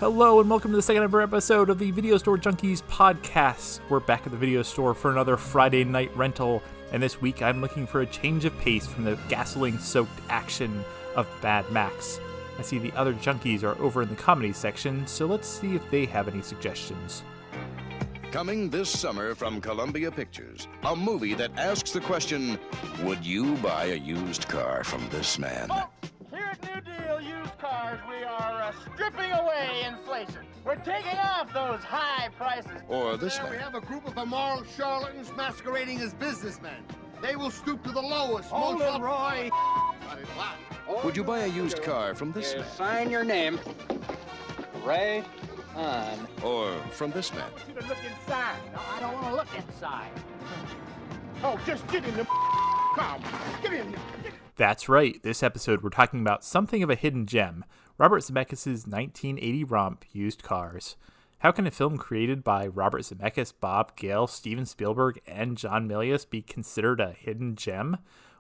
Hello and welcome to the second ever episode of the Videostore Junkies podcast. We're back at the video store for another Friday night rental, and this week I'm looking for a change of pace from the gasoline-soaked action of Mad Max. I see the other junkies are over in the comedy section, so let's see if they have any suggestions. Coming this summer from Columbia Pictures, a movie that asks the question, would you buy a used car from this man? Here at New Deal Used Cars, we are stripping away inflation. We're taking off those high prices. Or this We man? have a group of immoral charlatans masquerading as businessmen. They will stoop to the lowest, Hold most it, Roy. Would you buy a used car from this man? Sign your name right on. Or from this man? I want you to look inside. No, I don't want to look inside. Oh, just get in the car. Get in there. That's right, this episode we're talking about something of a hidden gem, Robert Zemeckis' 1980 romp, Used Cars. How can a film created by Robert Zemeckis, Bob Gale, Steven Spielberg, and John Milius be considered a hidden gem?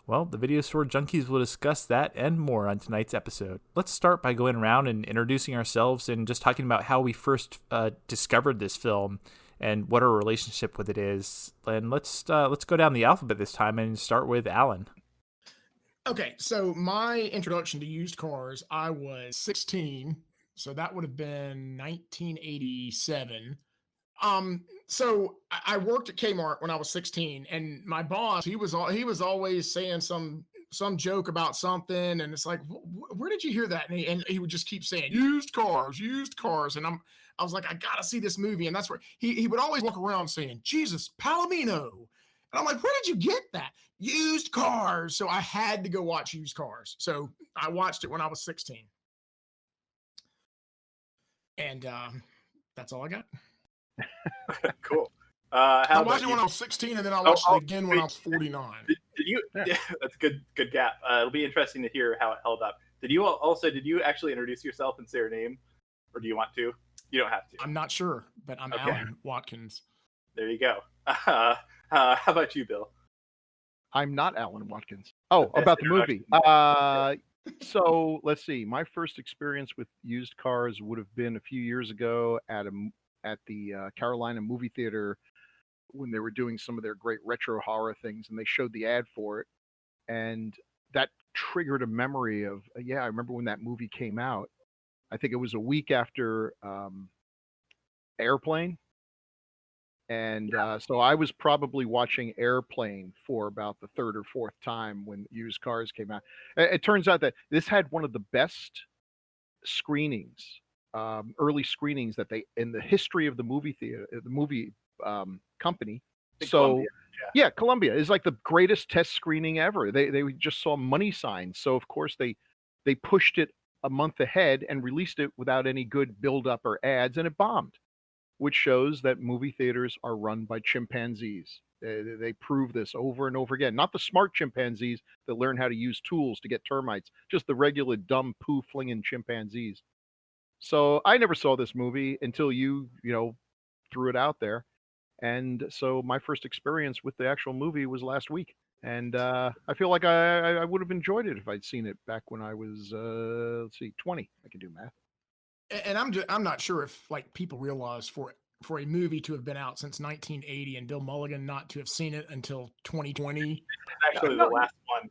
Well, the Video Store Junkies will discuss that and more on tonight's episode. Let's start by going around and introducing ourselves and just talking about how we first discovered this film and what our relationship with it is. And let's go down the alphabet this time and start with Alan. Okay, so my introduction to used cars, I was 16, so that would have been 1987. So I worked at Kmart when I was 16, and my boss, he was always saying some joke about something, and it's like, where did you hear that? And he would just keep saying used cars, and I was like, I gotta see this movie, and that's where he would always walk around saying Jesus Palomino. And I'm like, where did you get that? Used Cars. So I had to go watch Used Cars. So I watched it when I was 16. And that's all I got. Cool. I watched it when I was 16, and then I watched it again when I was 49. Did you? Yeah, that's a good gap. It'll be interesting to hear how it held up. Did you actually introduce yourself and say your name, or do you want to? You don't have to. I'm not sure, but I'm Okay. Alan Watkins. There you go. How about you, Bill? I'm not Alan Watkins. Oh, Best about the movie. introduction. So let's see. My first experience with used cars would have been a few years ago at the Carolina movie theater when they were doing some of their great retro horror things, and they showed the ad for it, and that triggered a memory of I remember when that movie came out. I think it was a week after Airplane. And so I was probably watching Airplane for about the third or fourth time when Used Cars came out. It turns out that this had one of the best screenings, early screenings that they in the history of the movie theater, the movie company. So Columbia is like the greatest test screening ever. They just saw money signs, so of course they pushed it a month ahead and released it without any good build up or ads, and it bombed, which shows that movie theaters are run by chimpanzees. They prove this over and over again. Not the smart chimpanzees that learn how to use tools to get termites, just the regular dumb poo-flinging chimpanzees. So I never saw this movie until you threw it out there. And so my first experience with the actual movie was last week. And I feel like I would have enjoyed it if I'd seen it back when I was, 20. I can do math. And I'm not sure if like people realize for a movie to have been out since 1980 and Bill Mulligan not to have seen it until 2020. It's actually the last one.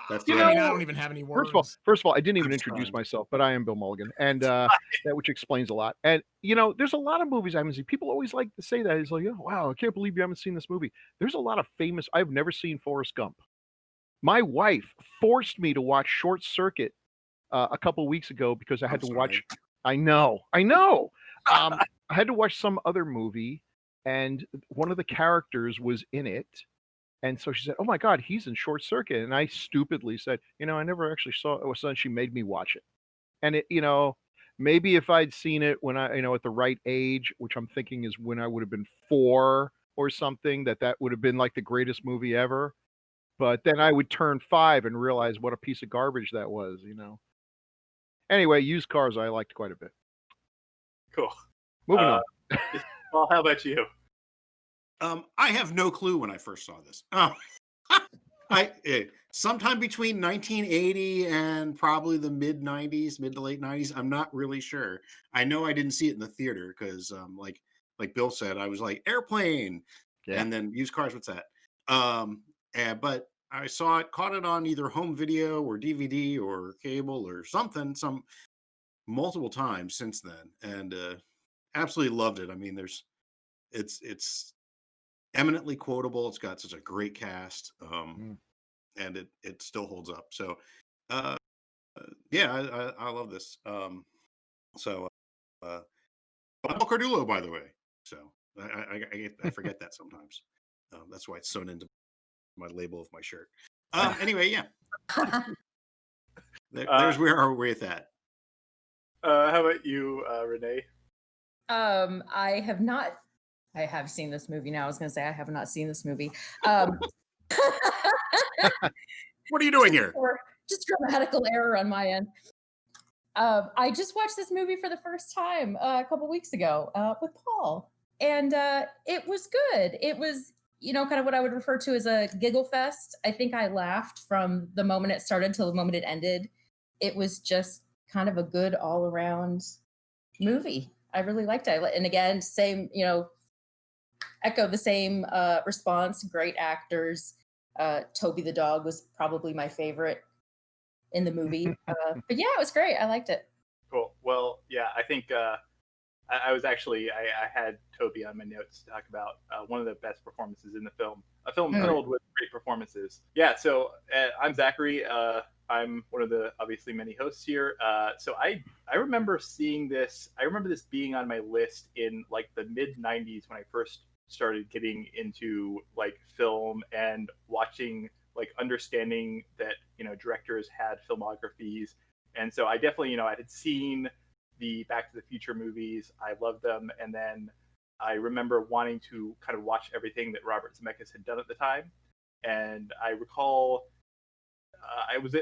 I don't even have any words. First of all, I didn't even introduce myself, but I am Bill Mulligan, and that which explains a lot. And there's a lot of movies I haven't seen. People always like to say that. It's like, wow, I can't believe you haven't seen this movie. There's a lot of famous. I've never seen Forrest Gump. My wife forced me to watch Short Circuit a couple weeks ago because I had to watch. I know. I had to watch some other movie, and one of the characters was in it. And so she said, "Oh my God, he's in Short Circuit." And I stupidly said, I never actually saw it. So she made me watch it. And it, maybe if I'd seen it when I, at the right age, which I'm thinking is when I would have been 4 or something, that would have been like the greatest movie ever. But then I would turn 5 and realize what a piece of garbage that was, Anyway, Used Cars I liked quite a bit. Cool. Moving on. Well, how about you? I have no clue when I first saw this. Sometime between 1980 and probably the mid 90s, mid to late 90s. I'm not really sure. I know I didn't see it in the theater because, like Bill said, I was like Airplane, Yeah. and then Used Cars. What's that? But I saw it, caught it on either home video or DVD or cable or something, some multiple times since then, and absolutely loved it. I mean, it's eminently quotable. It's got such a great cast. And it still holds up. So, uh, yeah, I love this. So, Bob Cardulo, by the way. So I forget that sometimes. That's why it's sewn into my label of my shirt. Anyway, yeah, there's where are we with that. How about you, Renee? I have not. I have seen this movie now. I was going to say I have not seen this movie. What are you doing here? Just grammatical error on my end. I just watched this movie for the first time a couple weeks ago with Paul, and it was good. It was, kind of what I would refer to as a giggle fest. I think I laughed from the moment it started till the moment it ended. It was just kind of a good all around movie. I really liked it. And again, same, echo the same response. Great actors. Toby the dog was probably my favorite in the movie. But yeah, it was great. I liked it. Cool. Well, yeah, I think I was actually, I had Toby on my notes to talk about one of the best performances in the film. A film filled with great performances. Yeah, so I'm Zachary. I'm one of the obviously many hosts here. So I remember seeing this. I remember this being on my list in like the mid 90s when I first started getting into like film and watching, like understanding that, directors had filmographies. And so I definitely, I had seen the Back to the Future movies. I loved them. And then I remember wanting to kind of watch everything that Robert Zemeckis had done at the time. And I recall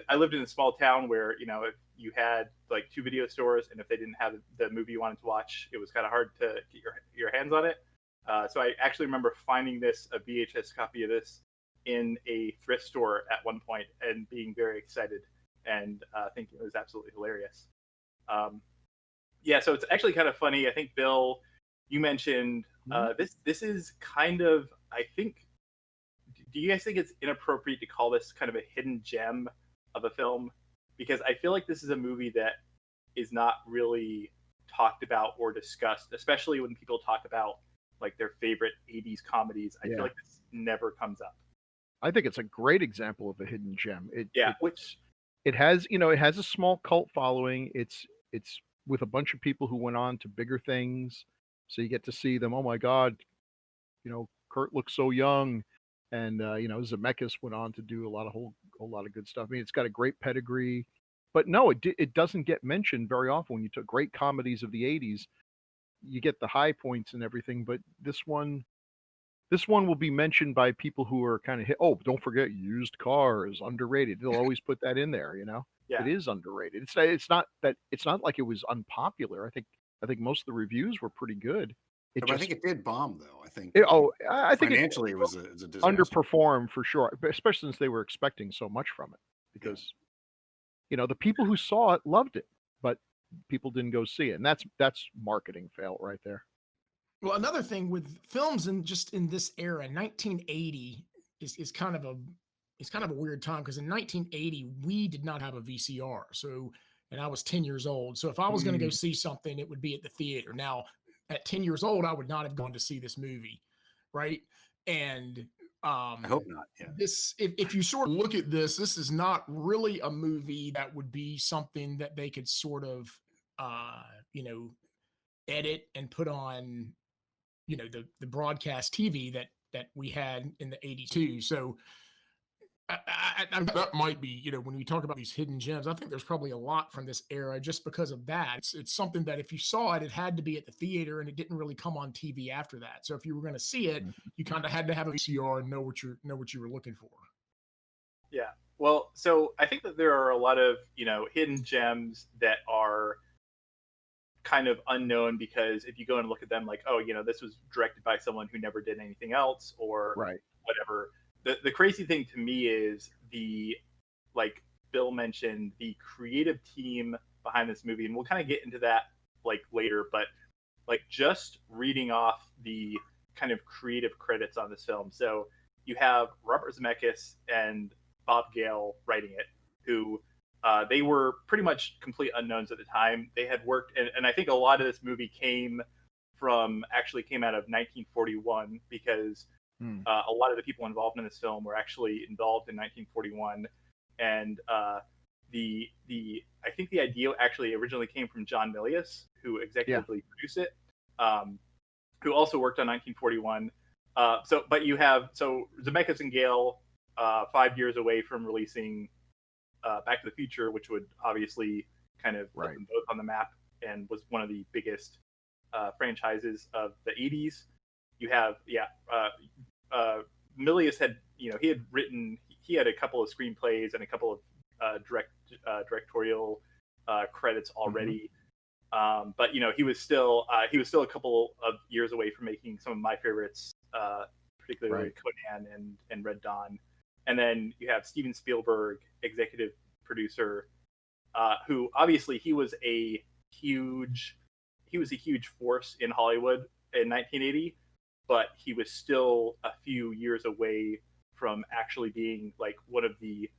I lived in a small town where, if you had like 2 video stores, and if they didn't have the movie you wanted to watch, it was kind of hard to get your hands on it. So I actually remember finding a VHS copy of this in a thrift store at one point and being very excited and thinking it was absolutely hilarious. Yeah, so it's actually kind of funny. I think, Bill, you mentioned this is kind of, I think, do you guys think it's inappropriate to call this kind of a hidden gem of a film? Because I feel like this is a movie that is not really talked about or discussed, especially when people talk about like their favorite 80s comedies. I feel like this never comes up. I think it's a great example of a hidden gem. It has, it has a small cult following. It's with a bunch of people who went on to bigger things. So you get to see them. Oh my God, Kurt looks so young. And Zemeckis went on to do a whole lot of good stuff. I mean, it's got a great pedigree, but no, it doesn't get mentioned very often. When you took great comedies of the 80s, you get the high points and everything, but this one will be mentioned by people who are kind of oh, don't forget Used Cars, underrated. They'll always put that in there. Yeah. It is underrated. It's not like it was unpopular. I think most of the reviews were pretty good. I think it did bomb, though. I think. I think financially it was a disaster. Underperformed for sure, especially since they were expecting so much from it. Because, the people who saw it loved it, but people didn't go see it, and that's marketing fail right there. Well, another thing with films in this era, 1980 is kind of a weird time, because in 1980 we did not have a VCR. So, and I was 10 years old. So if I was going to go see something, it would be at the theater. Now, at 10 years old, I would not have gone to see this movie, right? And I hope not. Yeah. This, if you sort of look at this is not really a movie that would be something that they could sort of, edit and put on, the broadcast TV that we had in the 82. So I that might be, when we talk about these hidden gems, I think there's probably a lot from this era just because of that. It's something that if you saw it, it had to be at the theater, and it didn't really come on TV after that. So if you were going to see it, you kind of had to have a VCR and know what you were looking for. Yeah. Well, so I think that there are a lot of, hidden gems that are kind of unknown, because if you go and look at them like, oh, this was directed by someone who never did anything else or whatever, the crazy thing to me is like Bill mentioned, the creative team behind this movie, and we'll kind of get into that like later, but like just reading off the kind of creative credits on this film. So you have Robert Zemeckis and Bob Gale writing it, who they were pretty much complete unknowns at the time. They had worked, and I think a lot of this movie came out of 1941, because a lot of the people involved in this film were actually involved in 1941, and I think the idea actually originally came from John Milius, who executively produced it, who also worked on 1941. But you have Zemeckis and Gale 5 years away from releasing Back to the Future, which would obviously kind of put them both on the map and was one of the biggest franchises of the 80s. You have Milius had he had a couple of screenplays and a couple of directorial credits already. But he was still a couple of years away from making some of my favorites, particularly Conan and Red Dawn. And then you have Steven Spielberg, executive producer, who obviously he was a huge force in Hollywood in 1980, but he was still a few years away from actually being like one of the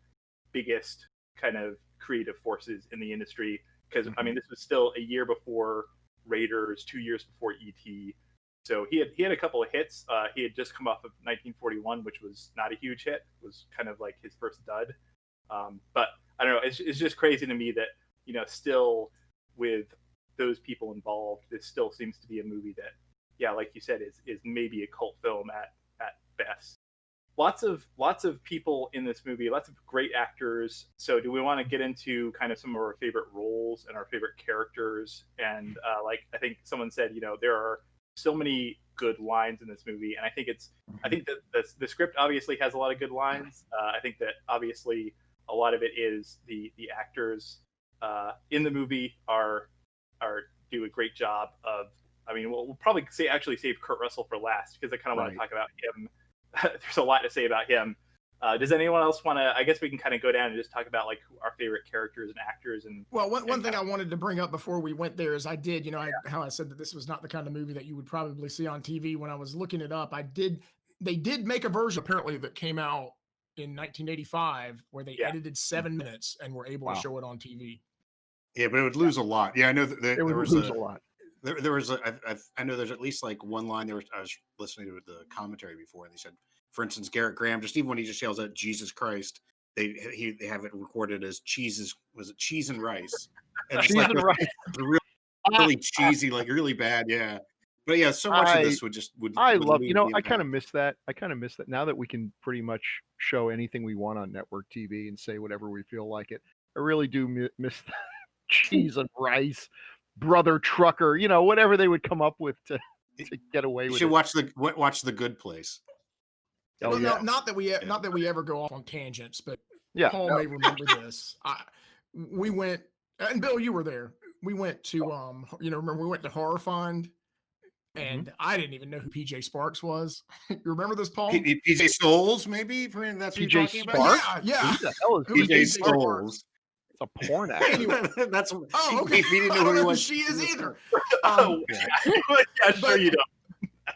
biggest kind of creative forces in the industry. Because I mean, this was still a year before Raiders, 2 years before E.T. So he had a couple of hits. He had just come off of 1941, which was not a huge hit. It was kind of like his first dud. But I don't know. It's just crazy to me that still with those people involved, this still seems to be a movie that, yeah, like you said, is maybe a cult film at best. Lots of people in this movie, lots of great actors. So do we want to get into kind of some of our favorite roles and our favorite characters? And like I think someone said, there are so many good lines in this movie, and I think that the script obviously has a lot of good lines. I think that obviously a lot of it is the actors in the movie do a great job of. I mean, we'll probably save Kurt Russell for last, because I kind of want to talk about him. There's a lot to say about him. Does anyone else want to? I guess we can kind of go down and just talk about like our favorite characters and actors. And one thing I wanted to bring up before we went there is how I said that this was not the kind of movie that you would probably see on TV. When I was looking it up, they did make a version apparently that came out in 1985 where they edited 7 minutes and were able to show it on TV. Yeah, but it would lose a lot. Yeah, I know that it would lose a lot. There was I know there's at least like one line. I was listening to the commentary before, and they said, for instance, Garrett Graham, just even when he just yells out Jesus Christ, they have it recorded as cheese and rice, and cheese and rice, really cheesy, like really bad, yeah. But yeah, so much of this would. I love, I kind of miss that. Now that we can pretty much show anything we want on network TV and say whatever we feel like it, I really do miss that cheese and rice. Brother trucker, whatever they would come up with to get away with. You should watch the Good Place. Oh, well, yeah. Not that we ever go off on tangents, but Paul may remember this. We went, and Bill, you were there. We went to remember we went to Horror Find, and I didn't even know who PJ Sparks was. You remember this, Paul? PJ Souls, maybe? That's what you're talking about? Yeah. Who the hell is PJ Souls? A porn actor. Anyway, that's okay. If he didn't know who he was, she is either. Sure you don't.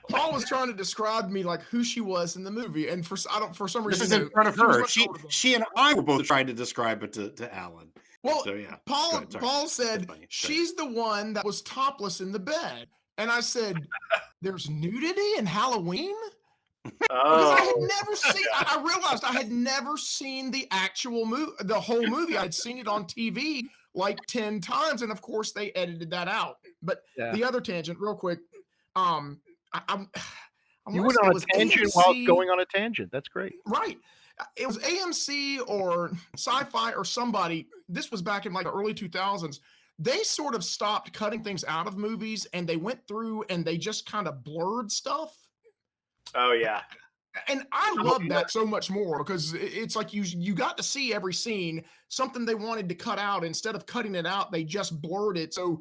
Paul was trying to describe me like who she was in the movie, and for some reason, this is in front of her. She and I were both trying to describe it to Alan. Well, so, yeah. Paul said she's the one that was topless in the bed, and I said, "There's nudity in Halloween." Because I had never seen. I realized I had never seen the actual movie, the whole movie. I had seen it on TV like 10 times, and of course they edited that out. But the other tangent, real quick. You went on a tangent while going on a tangent. That's great. Right. It was AMC or Sci-Fi or somebody. This was back in like the early 2000s. They sort of stopped cutting things out of movies, and they went through and they just kind of blurred stuff. Oh yeah, and I love that so much more because it's like you got to see every scene. Something they wanted to cut out, instead of cutting it out, they just blurred it so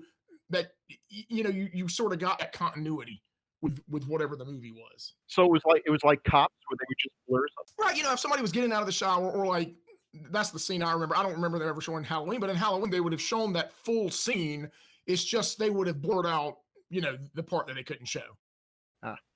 that you sort of got that continuity with whatever the movie was. So it was like Cops, where they would just blur something. Right, if somebody was getting out of the shower, or like that's the scene I remember. I don't remember them ever showing Halloween, but in Halloween they would have shown that full scene. It's just they would have blurred out, the part that they couldn't show.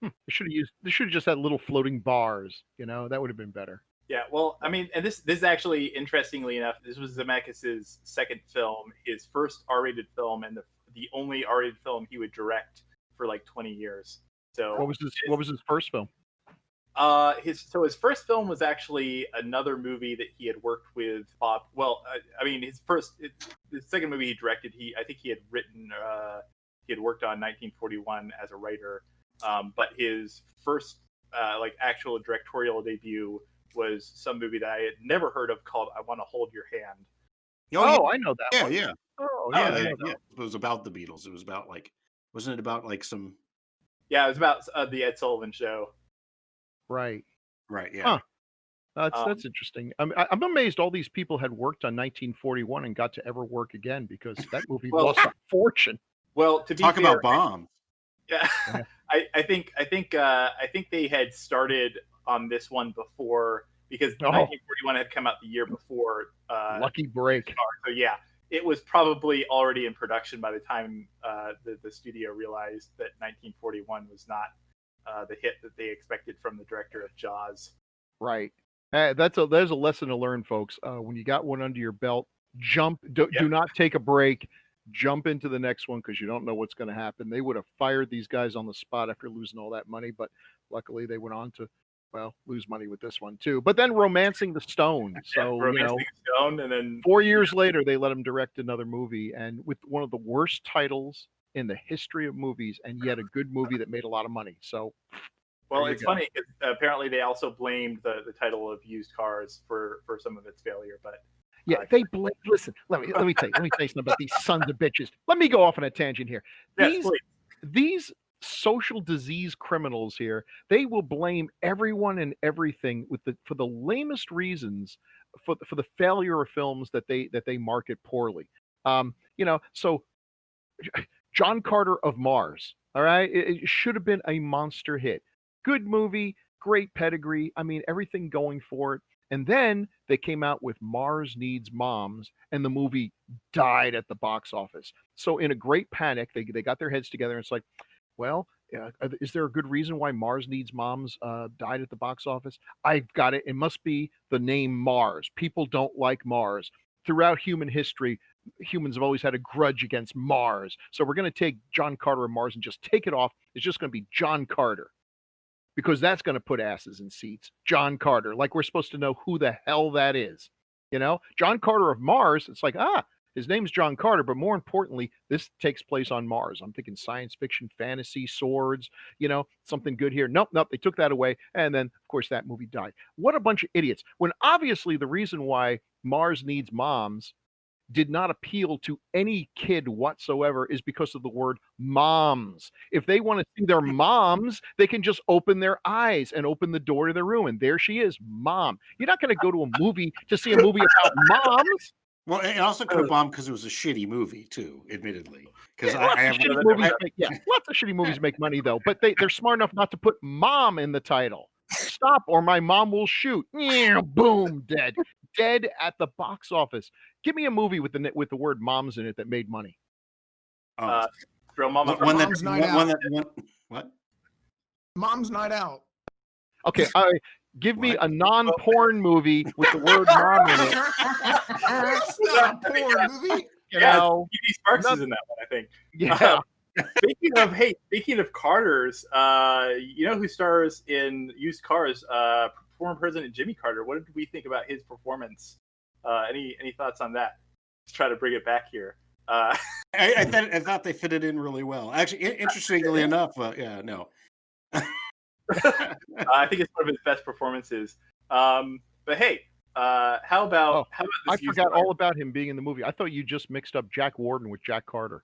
They should have just had little floating bars. That would have been better. Yeah, well, I mean, and this is actually, interestingly enough, this was Zemeckis' second film, his first R-rated film, and the only R-rated film he would direct for like 20 years. So what was his first film? His first film was actually another movie that he had worked with Bob. Well, I mean, his second movie he directed, I think he had written, he had worked on 1941 as a writer, but his first actual directorial debut was some movie that I had never heard of called "I Want to Hold Your Hand." Oh, I know that one. Yeah. Oh, yeah. It was about the Beatles. It was about wasn't it about some? Yeah, it was about the Ed Sullivan Show. Right. Yeah. Huh. That's interesting. I'm amazed all these people had worked on 1941 and got to ever work again, because that movie lost a fortune. Well, to be talk fair, about bombs. Yeah, I think they had started on this one before, because 1941 had come out the year before. Lucky break. So yeah, it was probably already in production by the time the studio realized that 1941 was not the hit that they expected from the director of Jaws. Right. There's a lesson to learn, folks. When you got one under your belt, jump. Do not take a break. Jump into the next one, because you don't know what's going to happen. They would have fired these guys on the spot after losing all that money, but luckily they went on to, lose money with this one too. But then Romancing the Stone. So Romancing the Stone, and then 4 years later they let him direct another movie, and with one of the worst titles in the history of movies, and yet a good movie that made a lot of money. So, well, it's funny because apparently they also blamed the title of Used Cars for some of its failure, but. Yeah, they blame. Listen, let me tell you something about these sons of bitches. Let me go off on a tangent here. These social disease criminals here, they will blame everyone and everything for the lamest reasons for the failure of films that they market poorly. So John Carter of Mars, all right, it should have been a monster hit. Good movie, great pedigree. I mean, everything going for it. And then they came out with Mars Needs Moms, and the movie died at the box office. So in a great panic, they got their heads together, and it's like, well, is there a good reason why Mars Needs Moms died at the box office? I've got it. It must be the name Mars. People don't like Mars. Throughout human history, humans have always had a grudge against Mars. So we're going to take John Carter of Mars and just take it off. It's just going to be John Carter, because that's going to put asses in seats. John Carter, like we're supposed to know who the hell that is. John Carter of Mars, it's like, his name's John Carter, but more importantly, this takes place on Mars. I'm thinking science fiction, fantasy, swords, something good here. Nope, they took that away. And then, of course, that movie died. What a bunch of idiots. When obviously the reason why Mars Needs Moms did not appeal to any kid whatsoever is because of the word moms. If they want to see their moms, they can just open their eyes and open the door to their room, and there she is, mom. You're not going to go to a movie to see a movie about moms. Well, it also could have bombed because it was a shitty movie too, admittedly. Because lots of shitty movies make money though, but they're smart enough not to put mom in the title. Stop, or my mom will shoot. Boom, dead at the box office. Give me a movie with the word moms in it that made money. Throw Mama. Mom's Night Out. What? Mom's Night Out. Okay, give me a non-porn movie with the word mom in it. It's not a porn movie. Evie Sparks is in that one, I think. Yeah. Speaking of Carters, who stars in Used Cars? Former President Jimmy Carter. What did we think about his performance? Any thoughts on that? Let's try to bring it back here. I thought they fitted in really well. Actually, interestingly enough, no. I think it's one of his best performances. But hey, how about this? I forgot all about him being in the movie. I thought you just mixed up Jack Warden with Jack Carter.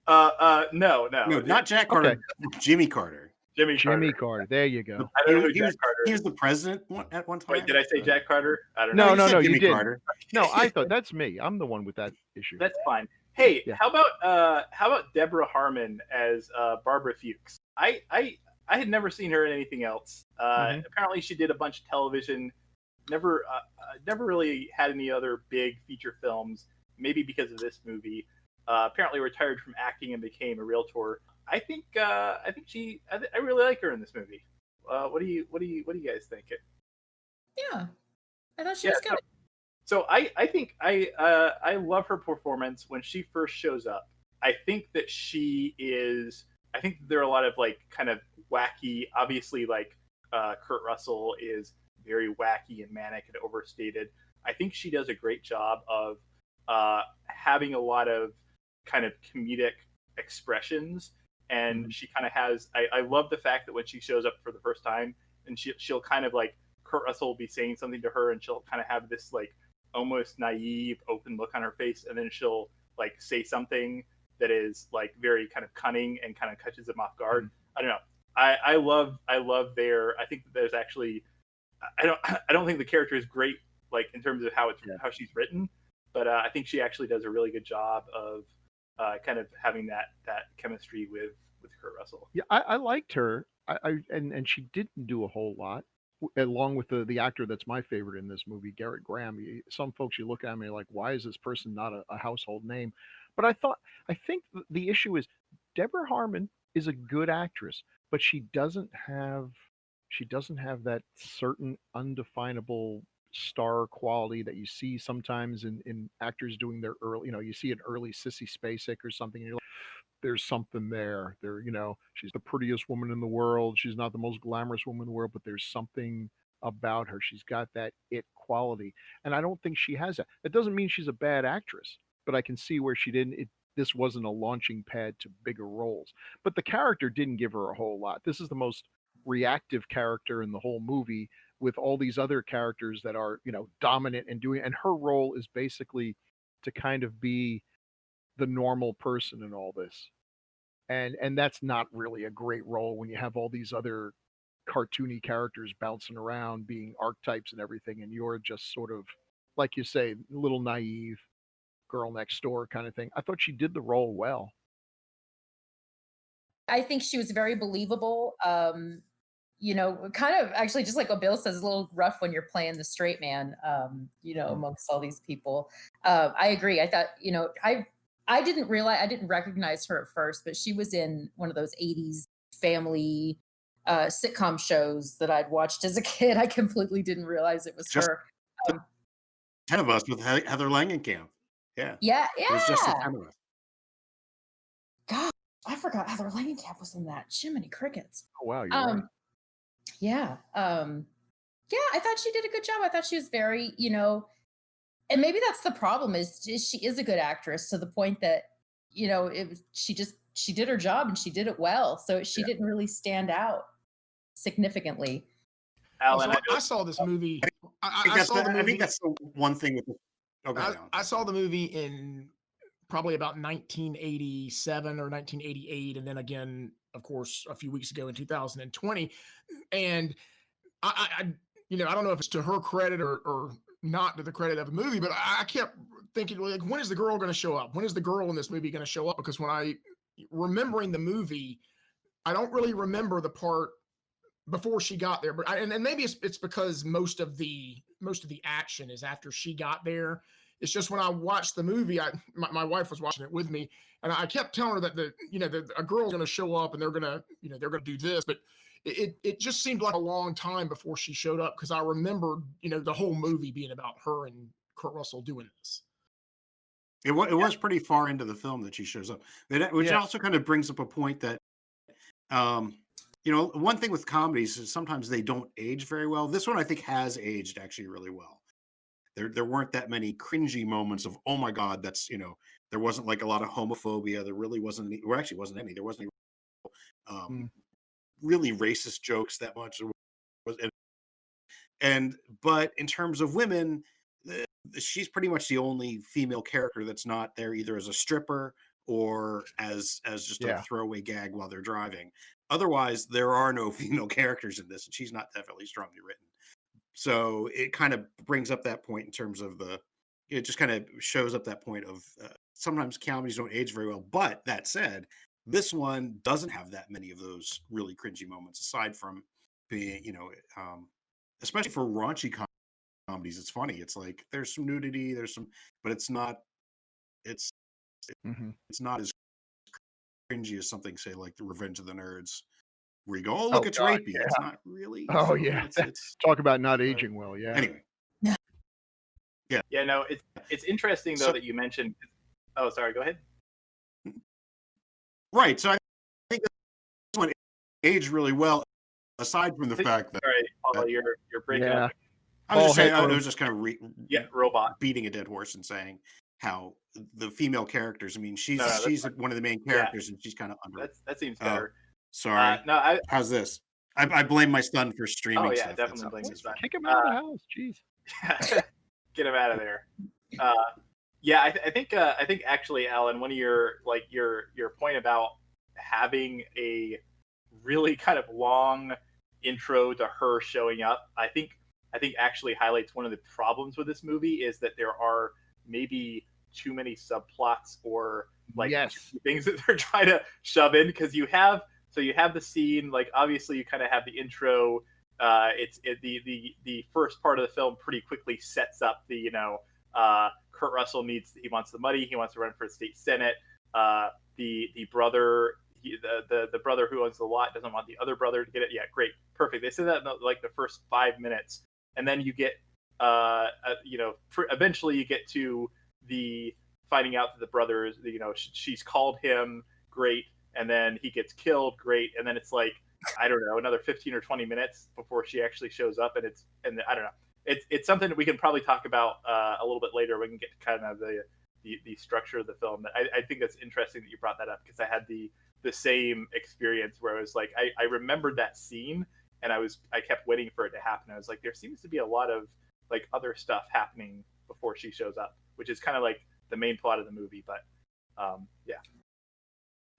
No, not Jack Carter. Okay. Jimmy Carter. Jimmy Carter. There you go. I don't know who Jack Carter is. He was the president at one time. Wait, did I say Jack Carter? I don't know. No, you you did. Carter. No, I thought that's me. I'm the one with that issue. That's fine. Hey, Yeah. how about Deborah Harmon as Barbara Fuchs? I had never seen her in anything else. Mhm. Apparently, she did a bunch of television. Never really had any other big feature films. Maybe because of this movie. Apparently, retired from acting and became a realtor. I think I really like her in this movie. What do you guys think? Yeah, I thought she Yeah. was good. So I think I love her performance when she first shows up. I think that she is. I think there are a lot of like kind of wacky. Obviously, like Kurt Russell is very wacky and manic and overstated. I think she does a great job of having a lot of kind of comedic expressions, and she kind of has. I love the fact that when she shows up for the first time, and she'll kind of like Kurt Russell will be saying something to her, and she'll kind of have this like almost naive, open look on her face, and then she'll like say something that is like very kind of cunning and kind of catches them off guard. I don't know. I love their. I think that there's actually. I don't think the character is great, like in terms of how how she's written, but I think she actually does a really good job of kind of having that chemistry with Kurt Russell. Yeah, I liked her. And she didn't do a whole lot, along with the actor that's my favorite in this movie, Garrett Graham. Some folks you look at me like, why is this person not a household name? But I think the issue is Deborah Harmon is a good actress, but she doesn't have that certain undefinable star quality that you see sometimes in actors doing their early, you see an early Sissy Spacek or something, and you're like, there's something there. She's the prettiest woman in the world. She's not the most glamorous woman in the world, but there's something about her. She's got that it quality. And I don't think she has that. That doesn't mean she's a bad actress, but I can see where this wasn't a launching pad to bigger roles. But the character didn't give her a whole lot. This is the most reactive character in the whole movie, with all these other characters that are, dominant and and her role is basically to kind of be the normal person in all this. And that's not really a great role when you have all these other cartoony characters bouncing around being archetypes and everything, and you're just sort of, like you say, a little naive girl next door kind of thing. I thought she did the role well. I think she was very believable. Kind of actually just like what Bill says, a little rough when you're playing the straight man, amongst all these people. I agree. I thought, I didn't recognize her at first, but she was in one of those 80s family sitcom shows that I'd watched as a kid. I completely didn't realize it was Just her. the Um, 10 of us with Heather Langenkamp. Yeah, yeah, it was just the yeah. 10 of us. God, I forgot Heather Langenkamp was in that. Jiminy crickets. Oh, wow, you're right. Yeah. Yeah, I thought she did a good job. I thought she was very, and maybe that's the problem is she is a good actress to the point that, she did her job and she did it well. So she didn't really stand out significantly. Alan, I saw this movie. I think that's the one thing with I saw the movie in probably about 1987 or 1988, and then again, of course, a few weeks ago in 2020. And I don't know if it's to her credit or not to the credit of the movie, but I kept thinking, like, when is the girl going to show up? When is the girl in this movie going to show up? Because when I remembering the movie, I don't really remember the part before she got there. But and maybe it's because most of the action is after she got there. It's just when I watched the movie, my wife was watching it with me, and I kept telling her that a girl's going to show up and they're going to do this, but it just seemed like a long time before she showed up, because I remembered the whole movie being about her and Kurt Russell doing this. It was pretty far into the film that she shows up, which also kind of brings up a point that, one thing with comedies is sometimes they don't age very well. This one I think has aged actually really well. There weren't that many cringy moments of, oh my God, that's, there wasn't like a lot of homophobia. There really wasn't any, or actually wasn't any. There wasn't any really racist jokes that much. But in terms of women, she's pretty much the only female character that's not there either as a stripper or as just a throwaway gag while they're driving. Otherwise, there are no female characters in this, and she's not definitely strongly written. So it kind of brings up that point in terms of it just kind of shows up that point of sometimes comedies don't age very well. But that said, this one doesn't have that many of those really cringy moments, aside from being, especially for raunchy comedies. It's funny. It's like there's some nudity, but it's not. It's Mhm. it's not as cringy as something, say, like The Revenge of the Nerds, where you go, "Oh, Oh look, it's God, rapey." yeah. It's not really. Oh So yeah. it's Talk about not aging well. Yeah. anyway. Yeah. Yeah, no, it's interesting though So that you mentioned. Oh, sorry. Go ahead. right. So I think this one aged really well, aside from the fact that Sorry, Paul, you're breaking Yeah. up. I was Paul just saying, I Hager. was just kind of Yeah, robot. beating a dead horse and saying how the female characters. I mean, No, that's she's fine. one of the main Yeah, characters, and she's kind of under. that seems Oh, better. sorry. No, I. How's this? I blame my son for Oh streaming yeah, stuff. That's definitely how blame this your is. son. Kick him out of the house. Jeez. Get him out of there. Yeah, I think actually, Alan, one of your point about having a really kind of long intro to her showing up, I think actually highlights one of the problems with this movie is that there are maybe too many subplots or like Yes. things that they're trying to shove in, because you have the scene, like obviously you kind of have the intro. The first part of the film pretty quickly sets up the Kurt Russell wants the money, he wants to run for the state senate. The brother, the brother who owns the lot doesn't want the other brother to get it. Yeah, great, perfect. They said that in like the first 5 minutes, and then you get eventually you get to the finding out that the brothers, she's called him, great, and then he gets killed, great, and then it's like, I don't know, another 15 or 20 minutes before she actually shows up, and I don't know. It's something that we can probably talk about a little bit later. We can get to kind of the structure of the film. I think that's interesting that you brought that up, because I had the same experience where I was like, I remembered that scene, and I kept waiting for it to happen. I was like, there seems to be a lot of like other stuff happening before she shows up, which is kind of like the main plot of the movie. But yeah.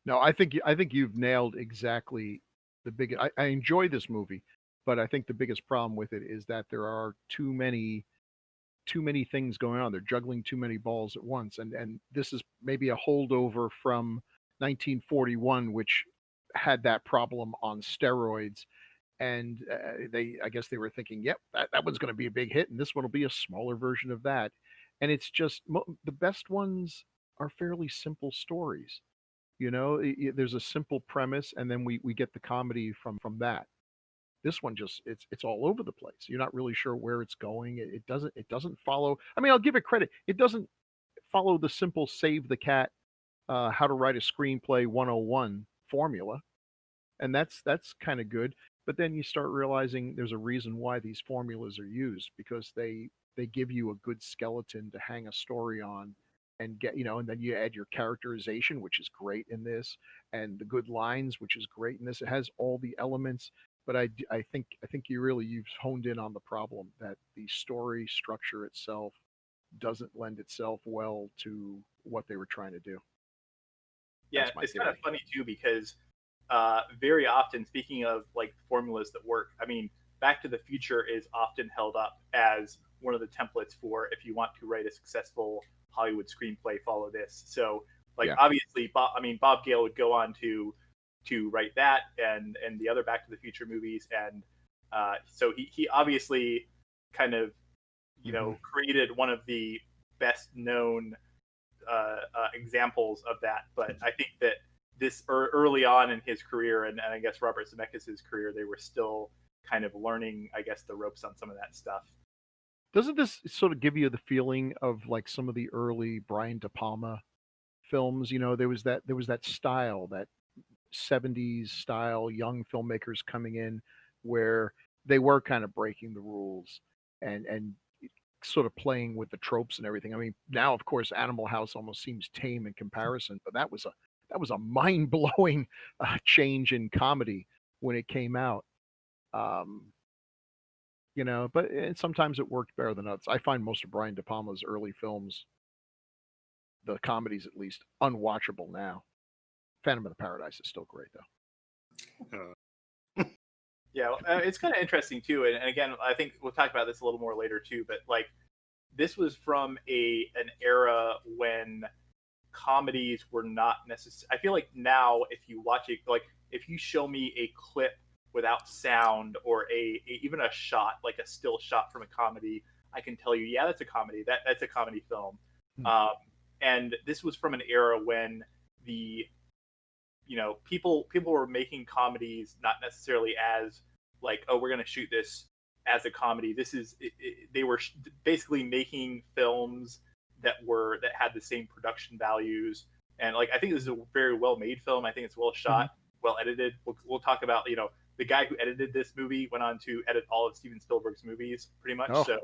No, I think you've nailed exactly the big. I enjoy this movie, but I think the biggest problem with it is that there are too many things going on. They're juggling too many balls at once, and this is maybe a holdover from 1941, which had that problem on steroids. And I guess they were thinking, yep, that one's going to be a big hit, and this one will be a smaller version of that. And it's just the best ones are fairly simple stories. There's a simple premise, and then we get the comedy from that. This one just it's all over the place. You're not really sure where it's going. It doesn't follow. I mean, I'll give it credit. It doesn't follow the simple save the cat, how to write a screenplay 101 formula, and that's kind of good. But then you start realizing there's a reason why these formulas are used, because they give you a good skeleton to hang a story on, and and then you add your characterization, which is great in this, and the good lines, which is great in this. It has all the elements, but I think you've honed in on the problem that the story structure itself doesn't lend itself well to what they were trying to do. Yeah, it's kind of funny too, because very often, speaking of like formulas that work, I mean, Back to the Future is often held up as one of the templates for, if you want to write a successful Hollywood screenplay, follow this. So, like, obviously, Bob Gale would go on to write that and the other Back to the Future movies, and so he obviously kind of created one of the best known examples of that. But I think that this early on in his career, and I guess Robert Zemeckis' career, they were still kind of learning, I guess, the ropes on some of that stuff. Doesn't this sort of give you the feeling of like some of the early Brian De Palma films? There was that style, that 70s style, young filmmakers coming in, where they were kind of breaking the rules and sort of playing with the tropes and everything. I mean, now of course Animal House almost seems tame in comparison, but that was a mind-blowing change in comedy when it came out. But sometimes it worked better than others. I find most of Brian De Palma's early films, the comedies at least, unwatchable now. Phantom of the Paradise is still great though. Yeah, it's kind of interesting too, and again, I think we'll talk about this a little more later too. But like, this was from an era when comedies were not necessary. I feel like now, if you watch it, like if you show me a clip without sound or even a shot, like a still shot from a comedy, I can tell you, yeah, that's a comedy. That's a comedy film. And this was from an era when people were making comedies not necessarily as like, oh, we're going to shoot this as a comedy. They were basically making films that had the same production values. And like, I think this is a very well made film. I think it's well shot, well edited. We'll talk about, the guy who edited this movie went on to edit all of Steven Spielberg's movies pretty much. Oh. So,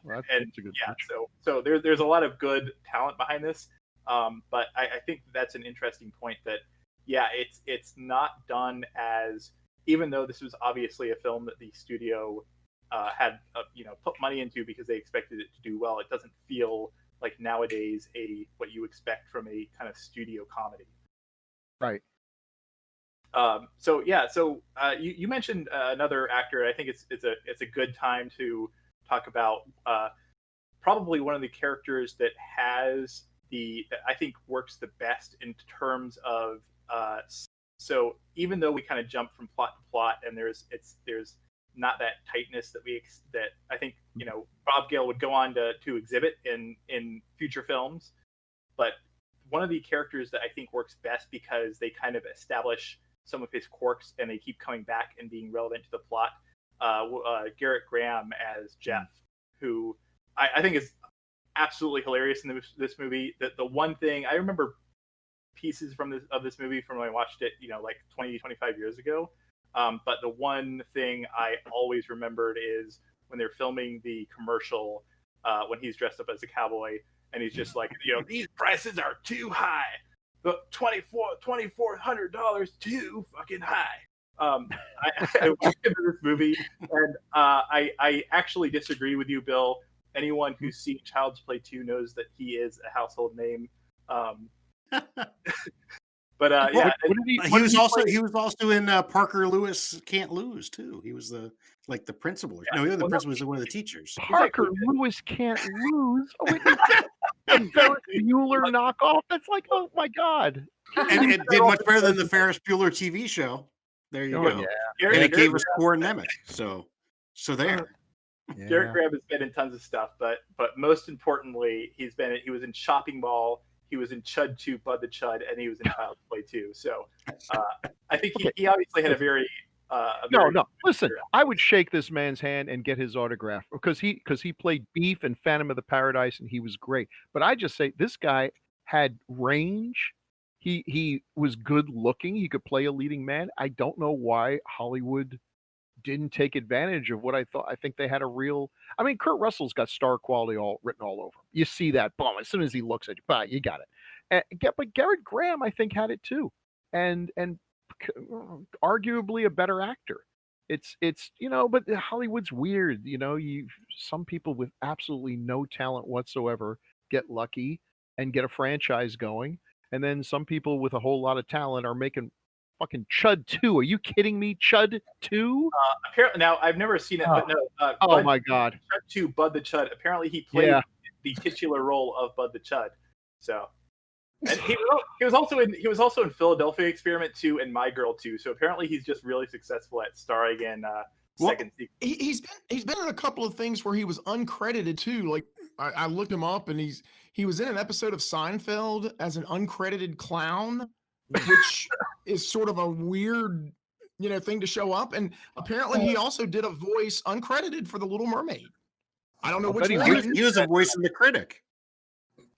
That's a good yeah, pitch. so there's a lot of good talent behind this. But I think that's an interesting point that, yeah, it's not done as, even though this was obviously a film that the studio had put money into because they expected it to do well, it doesn't feel like nowadays what you expect from a kind of studio comedy. Right. So you mentioned another actor. I think it's a good time to talk about probably one of the characters that I think works the best in terms of so even though we kind of jump from plot to plot and there's not that tightness that I think Bob Gale would go on to exhibit in future films, but one of the characters that I think works best because they kind of establish some of his quirks and they keep coming back and being relevant to the plot. Garrett Graham as Jeff, who I think is absolutely hilarious in this movie. The one thing I remember pieces of this movie from when I watched it, like 20, 25 years ago. But the one thing I always remembered is when they're filming the commercial, when he's dressed up as a cowboy and he's just like, these prices are too high. The $2,400 too fucking high. I watched this movie and I actually disagree with you, Bill. Anyone who's seen Child's Play 2 knows that he is a household name. But yeah, he was also in Parker Lewis Can't Lose too. He was the principal. No, he was the principal. Was one of the teachers. Parker Lewis Can't Lose. Oh, wait, a Ferris Bueller knockoff. That's like, oh my god! And it did much better than the Ferris Bueller TV show. There you go. Yeah. And it gave us Core Nemec. So there. Yeah. Garrett Graham has been in tons of stuff, but most importantly, he was in Chopping Mall. He was in Chud 2, Bud the Chud, and he was in Child's Play 2. So I think he obviously had a very no. Listen, I would shake this man's hand and get his autograph because he played Beef in Phantom of the Paradise and he was great. But I just say this guy had range. He was good looking. He could play a leading man. I don't know why Hollywood didn't take advantage of what I thought. I think they had a real. I mean, Kurt Russell's got star quality written all over him. You see that, boom, as soon as he looks at you, bah, you got it. But Garrett Graham, I think, had it too, and arguably a better actor. It's but Hollywood's weird. Some people with absolutely no talent whatsoever get lucky and get a franchise going, and then some people with a whole lot of talent are making fucking Chud 2. Are you kidding me? Chud 2? Apparently, now I've never seen it, but no. My God! Chud 2, Bud the Chud. Apparently, he played the titular role of Bud the Chud. So, and he was also in Philadelphia Experiment 2 and My Girl 2. So apparently, he's just really successful at starring in second sequel. He's been in a couple of things where he was uncredited too. Like I looked him up, and he was in an episode of Seinfeld as an uncredited clown, which is sort of a weird, thing to show up. And apparently he also did a voice uncredited for The Little Mermaid. I don't know which one. He was a voice of the critic.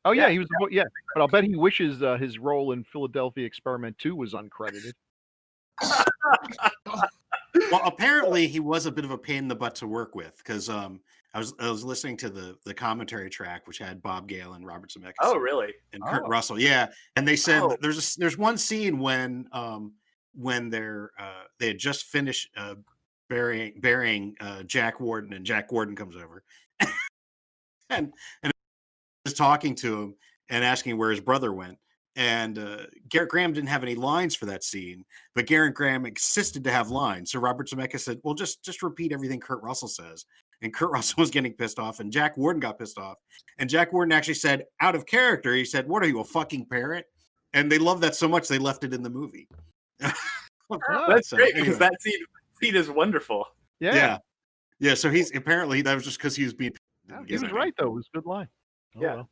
Oh yeah, he was. Yeah, but I'll bet he wishes his role in Philadelphia Experiment 2 was uncredited. Well, apparently he was a bit of a pain in the butt to work with because I was listening to the commentary track which had Bob Gale and Robert Zemeckis. Oh, really? And Kurt Russell, yeah. And they said there's one scene when they had just finished burying Jack Warden, and Jack Warden comes over and is talking to him and asking where his brother went. And Garrett Graham didn't have any lines for that scene, but Garrett Graham insisted to have lines. So Robert Zemeckis said, well, just repeat everything Kurt Russell says. and Kurt Russell was getting pissed off, and Jack Warden got pissed off, and Jack Warden actually said, out of character, he said, "What are you, a fucking parrot?" And they loved that so much they left it in the movie. That's great because that scene is wonderful. Yeah. So he's apparently that was just because he was being. He was right though. It was a good line. Oh, yeah. Well.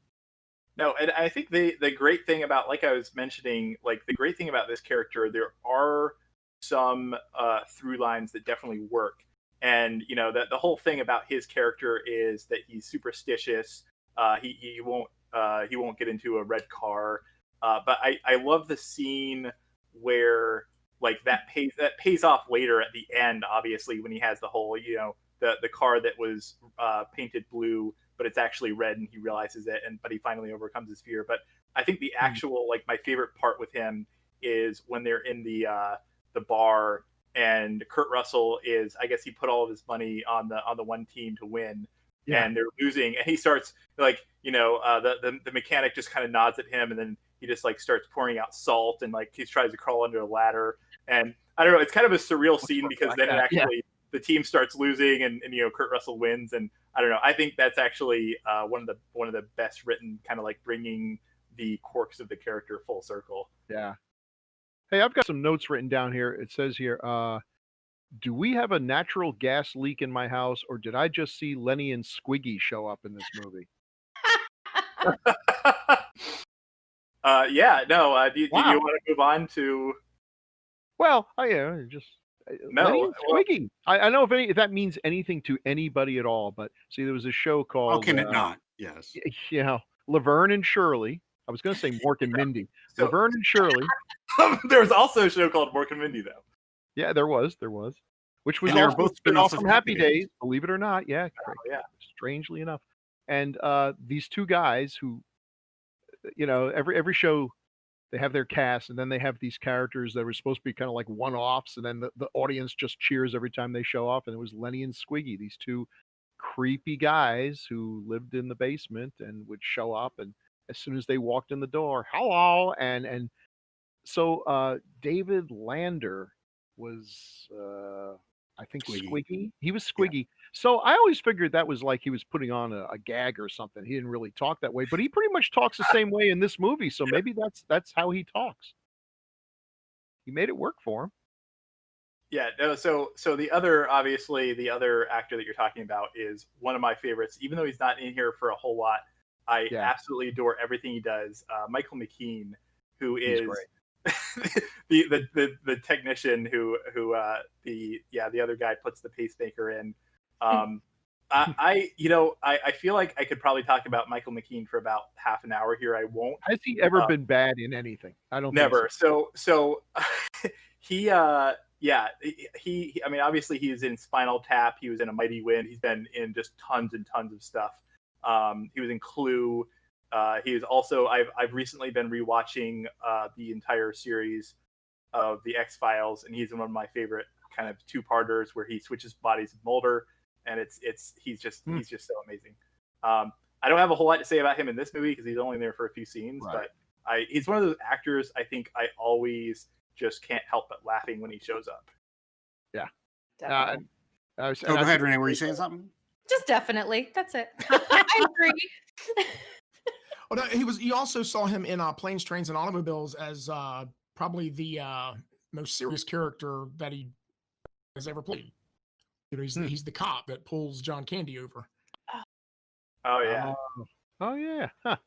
No, and I think the great thing about, like I was mentioning, like the great thing about this character, there are some through lines that definitely work. And that the whole thing about his character is that he's superstitious. He won't get into a red car. But I love the scene where like that pays off later at the end. Obviously, when he has the whole the car that was painted blue, but it's actually red, and he realizes it, but he finally overcomes his fear. But I think the actual like my favorite part with him is when they're in the bar, and Kurt Russell is, I guess he put all of his money on the one team to win, and they're losing, and he starts like the mechanic just kind of nods at him, and then he just like starts pouring out salt, and like he tries to crawl under a ladder, and I don't know, it's kind of a surreal scene because then it actually the team starts losing, and Kurt Russell wins, and I don't know, I think that's actually one of the best written, kind of like bringing the quirks of the character full circle. Yeah. Hey, I've got some notes written down here. It says here, do we have a natural gas leak in my house, or did I just see Lenny and Squiggy show up in this movie? Yeah, no. Do you want to move on to? Well, just no, Lenny and Squiggy. I don't know if that means anything to anybody at all, but see, there was a show called. How can it not? Yes. Laverne and Shirley. I was going to say Mork and Mindy. Laverne and Shirley. There was also a show called Mork and Mindy, though. Yeah, there was. Which was also both spin-offs from Happy Days, believe it or not. Yeah, yeah. Strangely enough. And these two guys who, every show, they have their cast, and then they have these characters that were supposed to be kind of like one-offs, and then the audience just cheers every time they show off. And it was Lenny and Squiggy, these two creepy guys who lived in the basement and would show up, and as soon as they walked in the door, hello, and so David Lander was I think Squiggy. He was Squiggy. Yeah. So I always figured that was like he was putting on a gag or something. He didn't really talk that way, but he pretty much talks the same way in this movie. So maybe that's how he talks. He made it work for him. Yeah, no, so the other actor that you're talking about is one of my favorites, even though he's not in here for a whole lot. I absolutely adore everything he does. Michael McKean, who is the technician who the other guy puts the pacemaker in. I feel like I could probably talk about Michael McKean for about half an hour here. I won't. Has he ever been bad in anything? I don't. Never. So he I mean, obviously he was in Spinal Tap. He was in A Mighty Wind. He's been in just tons and tons of stuff. He was in Clue. He is also. I've recently been rewatching the entire series of the X-Files, and he's in one of my favorite kind of two-parters where he switches bodies with Mulder, and he's just so amazing. I don't have a whole lot to say about him in this movie because he's only there for a few scenes, but he's one of those actors I think I always just can't help but laughing when he shows up. Yeah. Definitely. Go ahead, Renee. Were you saying something? Just definitely. That's it. I agree. Oh, no, you also saw him in Planes, Trains, and Automobiles as probably the most serious character that he has ever played. He's the cop that pulls John Candy over. Oh yeah. Oh yeah. Huh.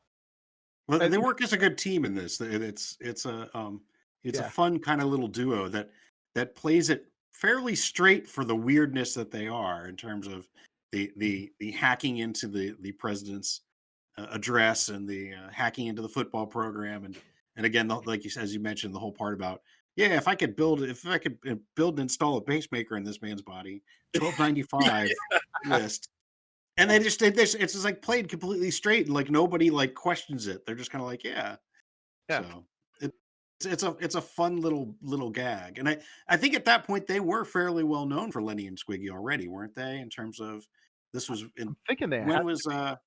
Well, they work as a good team in this. It's a fun kind of little duo that plays it fairly straight for the weirdness that they are in terms of the hacking into the president's address and the hacking into the football program and again, like as you mentioned, the whole part about if I could build and install a pacemaker in this man's body, $12.95 list, and they just did this. It's just like played completely straight and like nobody like questions it. They're just kind of like So it's a fun little gag, and I think at that point they were fairly well known for Lenny and Squiggy already, weren't they? In terms of this was I'm thinking they when had was I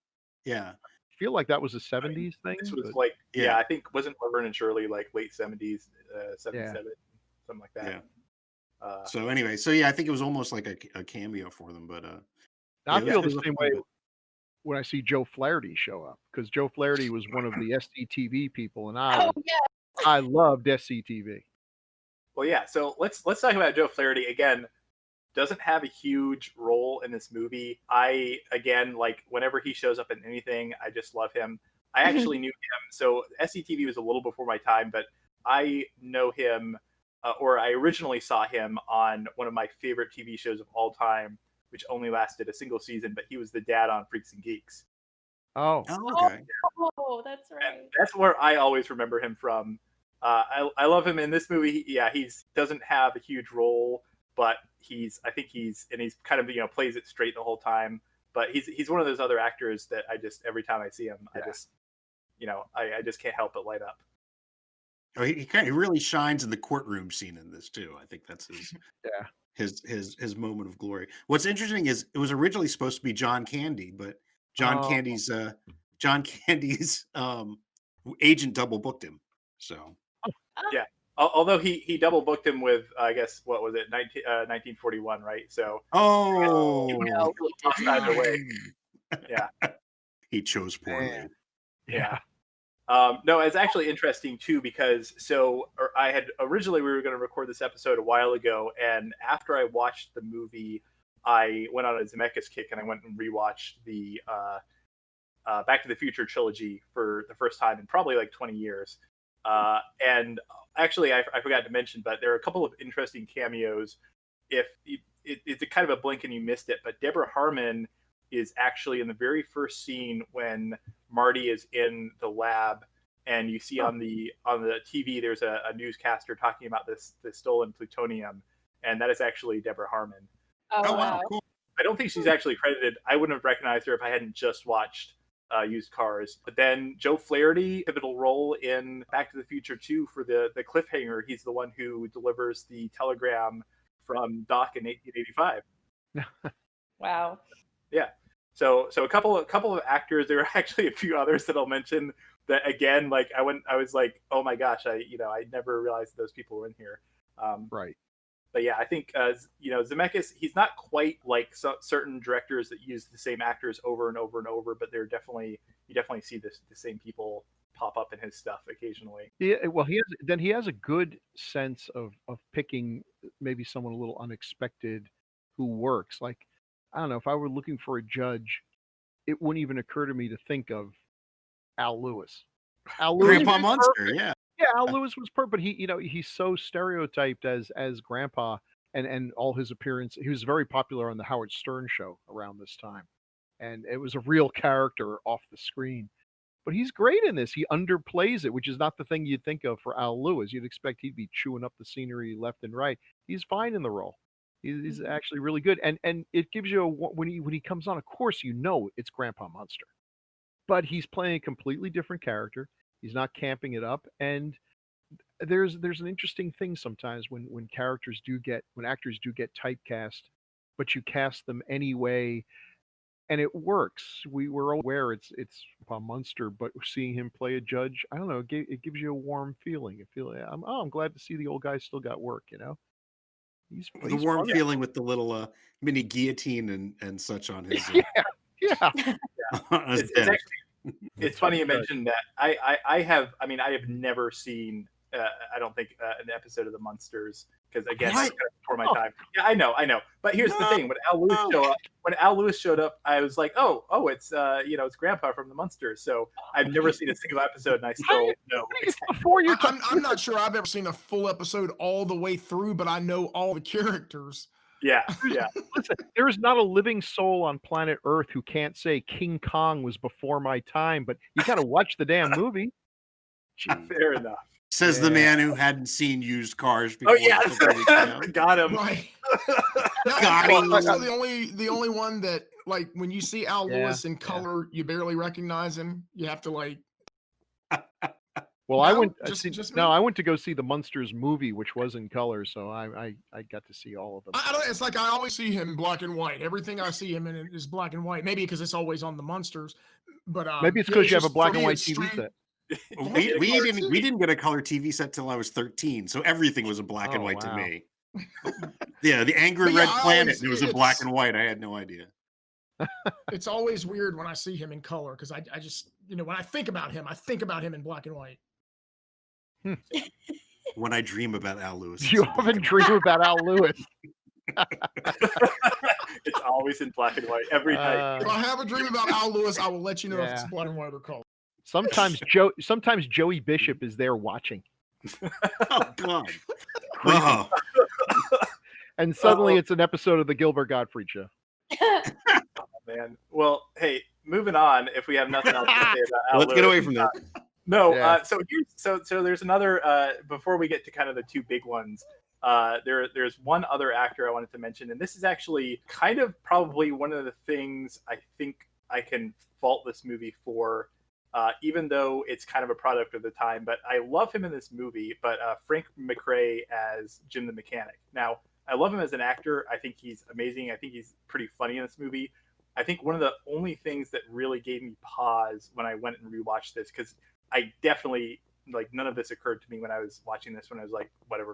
feel like that was a 70s thing. This was like I think wasn't Laverne and Shirley like late 70s, 77, something like that. So anyway, I think it was almost like a cameo for them, but I Yeah, feel this the was a same fun way bit. when I see Joe Flaherty show up, because Joe Flaherty was one of the SCTV people, and Oh yeah. I loved SCTV. Well, yeah. So let's talk about Joe Flaherty again. Doesn't have a huge role in this movie. I again like whenever he shows up in anything, I just love him. I actually knew him. So SCTV was a little before my time, but I know him, or I originally saw him on one of my favorite TV shows of all time, which only lasted a single season. But he was the dad on Freaks and Geeks. Oh, Oh, okay. Oh, that's right. And that's where I always remember him from. I love him in this movie. He's doesn't have a huge role, but he's kind of plays it straight the whole time. But he's one of those other actors that I just every time I see him, I just can't help but light up. Oh, he really shines in the courtroom scene in this too. I think that's his moment of glory. What's interesting is it was originally supposed to be John Candy, but John Candy's agent double booked him. So yeah. Although he double booked him with I guess what was it 1941, right? So either way. Yeah. He chose poorly. Yeah. No, it's actually interesting too because I had originally we were going to record this episode a while ago, and after I watched the movie, I went on a Zemeckis kick and I went and rewatched the Back to the Future trilogy for the first time in probably like 20 years. And actually, I forgot to mention, but there are a couple of interesting cameos. If it's a kind of a blink and you missed it, but Deborah Harmon is actually in the very first scene when Marty is in the lab, and you see on the TV there's a newscaster talking about this stolen plutonium, and that is actually Deborah Harmon. Oh wow, cool. I don't think she's actually credited. I wouldn't have recognized her if I hadn't just watched Used Cars. But then Joe Flaherty, pivotal role in Back to the Future 2 for the cliffhanger. He's the one who delivers the telegram from Doc in 1885. wow. Yeah. So a couple of actors. There are actually a few others that I'll mention that again, like I was like, oh my gosh, I never realized those people were in here. Right. But yeah, I think Zemeckis, he's not quite like certain directors that use the same actors over and over and over, but you definitely see the same people pop up in his stuff occasionally. Yeah, well, he has a good sense of picking maybe someone a little unexpected who works. Like, I don't know, if I were looking for a judge, it wouldn't even occur to me to think of Al Lewis. Al Lewis Grandpa was Munster, perfect. yeah. Yeah, Al Lewis was perfect. But he's so stereotyped as Grandpa, and all his appearance. He was very popular on the Howard Stern show around this time, and it was a real character off the screen. But he's great in this. He underplays it, which is not the thing you'd think of for Al Lewis. You'd expect he'd be chewing up the scenery left and right. He's fine in the role. He's actually really good, and it gives you when he comes on, of course it's Grandpa Munster, but he's playing a completely different character. He's not camping it up, and there's an interesting thing sometimes when actors do get typecast, but you cast them anyway, and it works. We were aware it's Grandpa Munster, but seeing him play a judge, I don't know, it gives you a warm feeling. I'm glad to see the old guy still got work. He's The warm funny. feeling with the little mini guillotine and such on his yeah. on his It's desk. actually, it's funny you mentioned that. I have never seen I don't think an episode of the Munsters, because again, What? that's kind of before my time. Yeah, I know. But here's the thing: when Al Lewis showed up, I was like, oh, it's it's Grandpa from the Munsters. So I've never seen a single episode, and I still know. Before you, I'm not sure I've ever seen a full episode all the way through, but I know all the characters. Yeah. Listen, there's not a living soul on planet Earth who can't say King Kong was before my time, but you got to watch the damn movie. Fair enough. Says the man who hadn't seen Used Cars before. Oh yeah, got him. Right. Got him. Also, the only one that, like, when you see Al Lewis in color, you barely recognize him. You have to like. Well, No, I went just me? I went to go see the Munsters movie, which was in color, so I got to see all of them. I don't. It's like I always see him in black and white. Everything I see him in is black and white. Maybe because it's always on the Munsters, but Maybe it's yeah, because you have a just- black for and me, white it's TV straight- set. We didn't get a color TV set till I was 13, so everything was a black and Oh, white to wow. me. Yeah, the Angry But yeah, Red I Planet. always- It was a black it's- and white. I had no idea. It's always weird when I see him in color because I just, when I think about him in black and white. When I dream about Al Lewis. You often dream about Al Lewis. It's always in black and white every night. If I have a dream about Al Lewis, I will let you know if it's Yeah. black and white or color. Sometimes Joey Bishop is there watching. Oh God. Oh. And suddenly it's an episode of the Gilbert Gottfried Show. Oh, man. Well, hey, moving on. If we have nothing else to say about Al Let's get Lewis. away from that. No. Yeah. So there's another. Before we get to kind of the two big ones, there's one other actor I wanted to mention, and this is actually kind of probably one of the things I think I can fault this movie for. Even though it's kind of a product of the time, but I love him in this movie. But Frank McRae as Jim the Mechanic. Now, I love him as an actor. I think he's amazing. I think he's pretty funny in this movie. I think one of the only things that really gave me pause when I went and rewatched this, because I definitely, none of this occurred to me when I was watching this when I was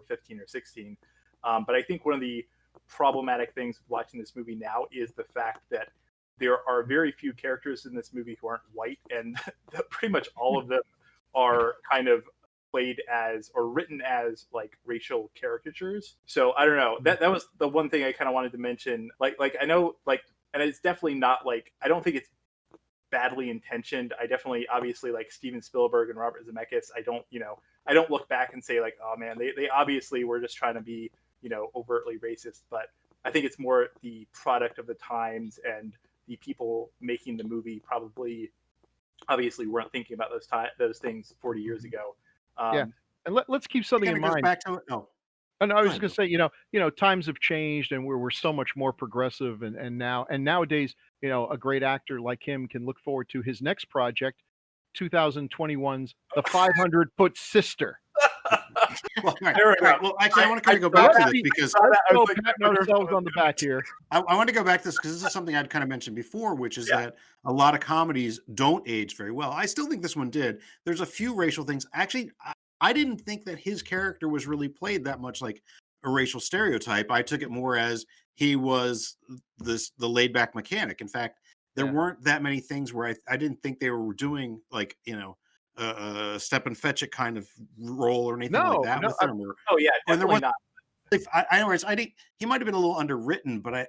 15 or 16. But I think one of the problematic things with watching this movie now is the fact that there are very few characters in this movie who aren't white, and pretty much all of them are kind of played as or written as racial caricatures. So I don't know. That was the one thing I kind of wanted to mention. I know and it's definitely not I don't think it's badly intentioned. I definitely obviously Steven Spielberg and Robert Zemeckis. I don't look back and say oh man, they obviously were just trying to be overtly racist. But I think it's more the product of the times, and the people making the movie probably obviously weren't thinking about those things 40 years ago. Yeah, and let's keep something in mind. Back to it. Oh. And I was just going to say, times have changed, and we're so much more progressive, and nowadays, a great actor like him can look forward to his next project, 2021's The 500-Foot Sister. Well, right. Well, actually, I want to kind of go back to this because we're patting ourselves on the back here. I want to go back to this because this is something I'd kind of mentioned before, which is that a lot of comedies don't age very well. I still think this one did. There's a few racial things. Actually, I didn't think that his character was really played that much like a racial stereotype. I took it more as he was the laid back mechanic. In fact, there weren't that many things where I didn't think they were doing step and fetch it kind of role or anything like that with him. Definitely not. I think he might have been a little underwritten, but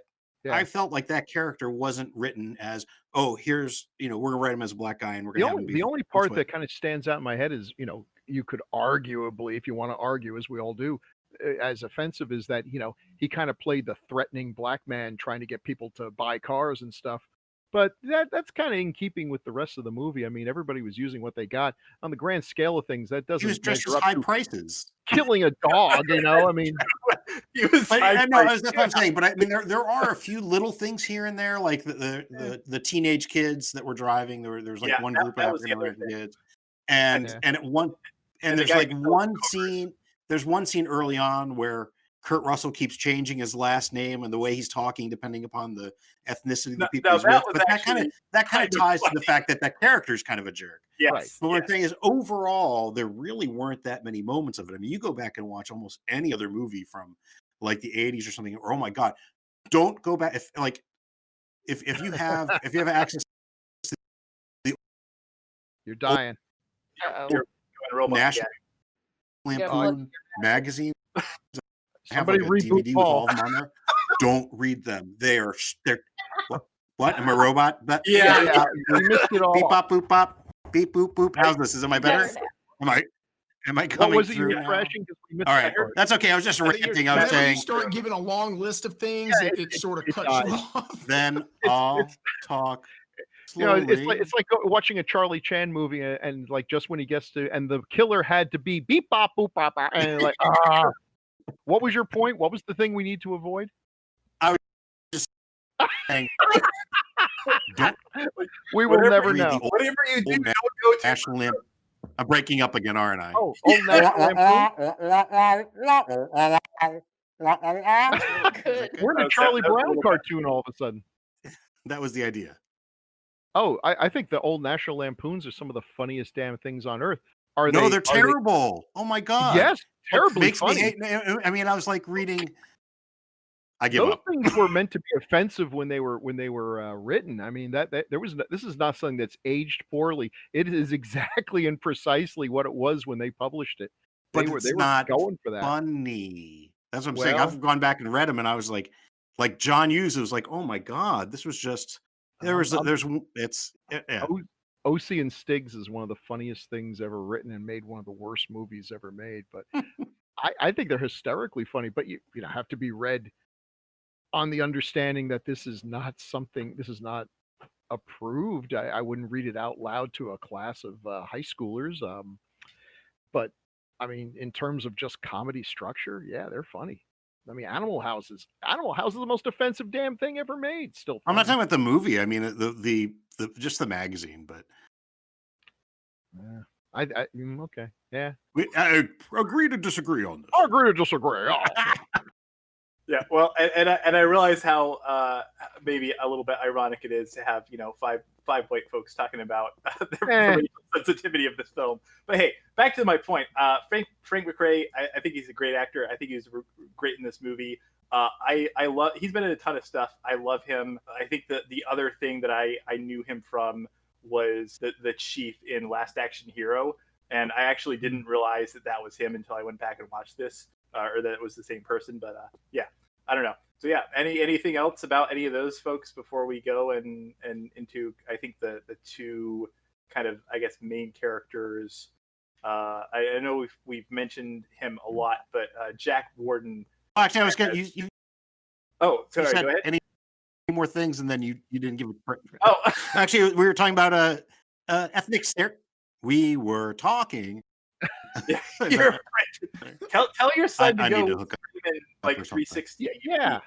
I felt like that character wasn't written as, here's we're gonna write him as a black guy and we're gonna have him be the only part that kind of stands out in my head is you could arguably, if you want to argue, as we all do, as offensive is that he kind of played the threatening black man trying to get people to buy cars and stuff. But that's kind of in keeping with the rest of the movie. I mean, everybody was using what they got. On the grand scale of things, that doesn't. He was dressed as high prices. Killing a dog, I mean, he was. That's what I'm saying. But I mean, there are a few little things here and there, like the teenage kids that were driving. There's one group of African American kids, and there's one scene. There's one scene early on where Kurt Russell keeps changing his last name and the way he's talking depending upon the ethnicity of the people he's with. But that kind of ties to the fact that character is kind of a jerk. Yes. Right. But what I'm saying is overall, there really weren't that many moments of it. I mean, you go back and watch almost any other movie from the 80s or something, or oh my God, don't go back. If you have access to you're dying. You're going National Lampoon magazine. Somebody read DVD with all of them on there. Don't read them. They're what? Am I a robot? But you missed it all. Beep bop boop bop. Beep boop boop. How's this? Am I better? Am I coming? What was it you through were now? crashing? All right, that's okay. I was just ranting. I was saying. You start giving a long list of things, it sort of cuts you off. Then I'll talk. Slowly. It's like watching a Charlie Chan movie and just when he gets to and the killer had to be beep bop boop bop and what was your point? What was the thing we need to avoid? I was just saying. We will never know. Whatever you do, don't go to National Lamp. I'm breaking up again, aren't I? Oh, National Good. We're in a Charlie Brown cartoon all of a sudden. That was the idea. Oh, I think the old National Lampoons are some of the funniest damn things on earth. They're terrible. Oh my God. Yes, terribly Makes funny. me hate. I mean, I was reading. I give Those up. things were meant to be offensive when they were written. I mean, that there was this is not something that's aged poorly. It is exactly and precisely what it was when they published it. But They it's were not going for that. funny. That's what I'm saying. Well, I've gone back and read them, and I was like John Hughes. It was like, oh my god, this was just there's yeah. OC and Stiggs is one of the funniest things ever written and made one of the worst movies ever made. But I think they're hysterically funny. But you know have to be read on the understanding that this is not approved. I wouldn't read it out loud to a class of high schoolers. But I mean, in terms of just comedy structure, yeah, they're funny. I mean, Animal House is the most offensive damn thing ever made. Still, I'm not funny. talking about the movie. I mean the just the magazine. But Yeah. Okay. Yeah. I agree to disagree on this. I agree to disagree. Oh. Yeah, well, and I realize how maybe a little bit ironic it is to have five white folks talking about the racial sensitivity of this film. But hey, back to my point. Frank McRae, I think he's a great actor. I think he's great in this movie. I love. He's been in a ton of stuff. I love him. I think that the other thing that I knew him from was the chief in Last Action Hero, and I actually didn't realize that was him until I went back and watched this. Or that it was the same person, but yeah, I don't know. So yeah, anything else about any of those folks before we go and into I think the two kind of I guess main characters. I know we've mentioned him a lot, but Jack Warden. Oh, actually, I was going you. Oh, sorry. You said Go ahead. any more things, and then you didn't give a. Oh, actually, we were talking about ethnic stare. We were talking. Yeah, you're right. Tell your son to I go need to hook up in like 360. Yeah.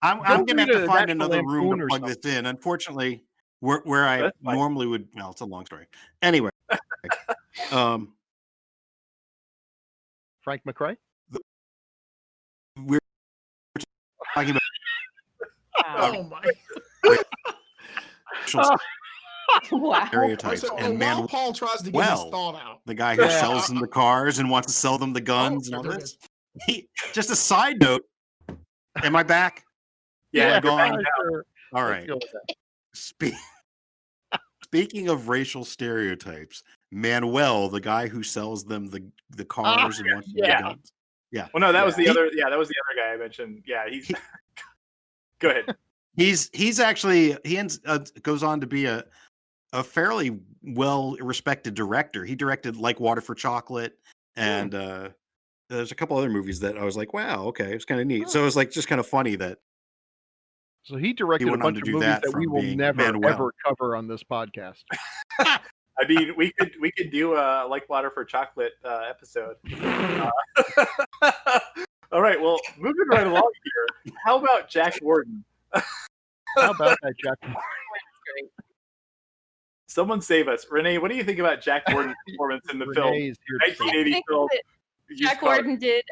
I'm going to have to find another room to or plug this in. Unfortunately, where I That's fine. normally would. Well, it's a long story. Anyway, Frank McRae. We're talking about. Wow. Oh my. Wow. Stereotypes So, and while Paul tries to get his thought out, the guy who sells them the cars and wants to sell them the guns and all there it this. Just a side note. Am I back? Yeah, Am I gone? Sure. All Let's right. go with that. Speaking of racial stereotypes, Manuel, the guy who sells them the cars and wants them the guns. Yeah. Well, no, that was the other. Yeah, that was the other guy I mentioned. Yeah, he's. Go ahead. He's actually goes on to be a fairly well respected director. He directed Like Water for Chocolate, and there's a couple other movies that I was like, wow, okay, it's kind of neat. So it was like just kind of funny that. So he directed a went on bunch to of do movies that that we from will being never Manuel. ever cover on this podcast. I mean, we could do a Like Water for Chocolate episode. All right, well, moving right along here. How about Jack Warden? How about that, Jack? Someone save us, Renee. What do you think about Jack Warden's performance in the film? Renee's here to save us. 1980 film. Jack Warden did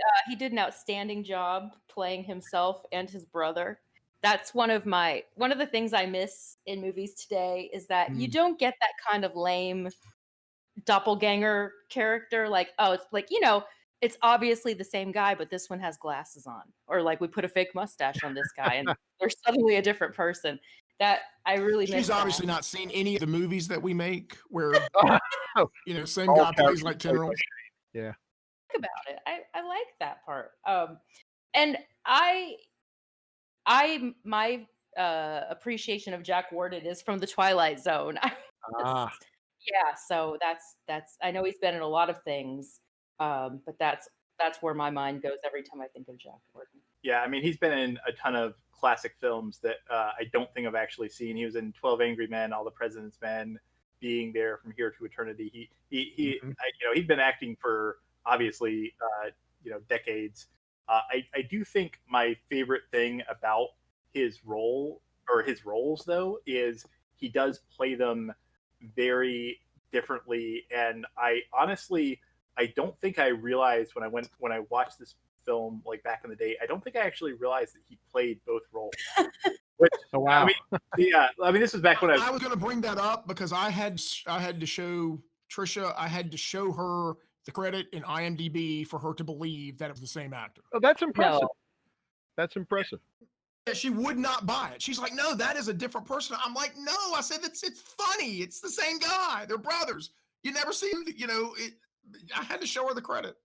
an outstanding job playing himself and his brother. That's one of the things I miss in movies today is that you don't get that kind of lame doppelganger character. Like, oh, it's like, it's obviously the same guy, but this one has glasses on. Or like we put a fake mustache on this guy and they're suddenly a different person. That I really miss. She's obviously not seen any of the movies that we make where same All guy plays characters like play 10 by roles. Shane. Yeah. Think about it. I like that part. And my appreciation of Jack Warden is from the Twilight Zone. Yeah, so that's I know he's been in a lot of things, but that's where my mind goes every time I think of Jack Warden. Yeah, I mean, he's been in a ton of classic films that I don't think I've actually seen. He was in 12 Angry Men, All the President's Men, Being There, From Here to Eternity. He'd been acting for obviously decades. I do think my favorite thing about his role or his roles though is he does play them very differently, and I don't think I realized when I watched this film like back in the day, I don't think I actually realized that he played both roles. Which, oh wow! I mean, this was back when I was going to bring that up because I had to show Trisha, I had to show her the credit in IMDb for her to believe that it was the same actor. Oh, that's impressive. No. That's impressive. she would not buy it. She's like, no, that is a different person. I'm like, no, I said, it's funny. It's the same guy. They're brothers. You never see him, I had to show her the credit.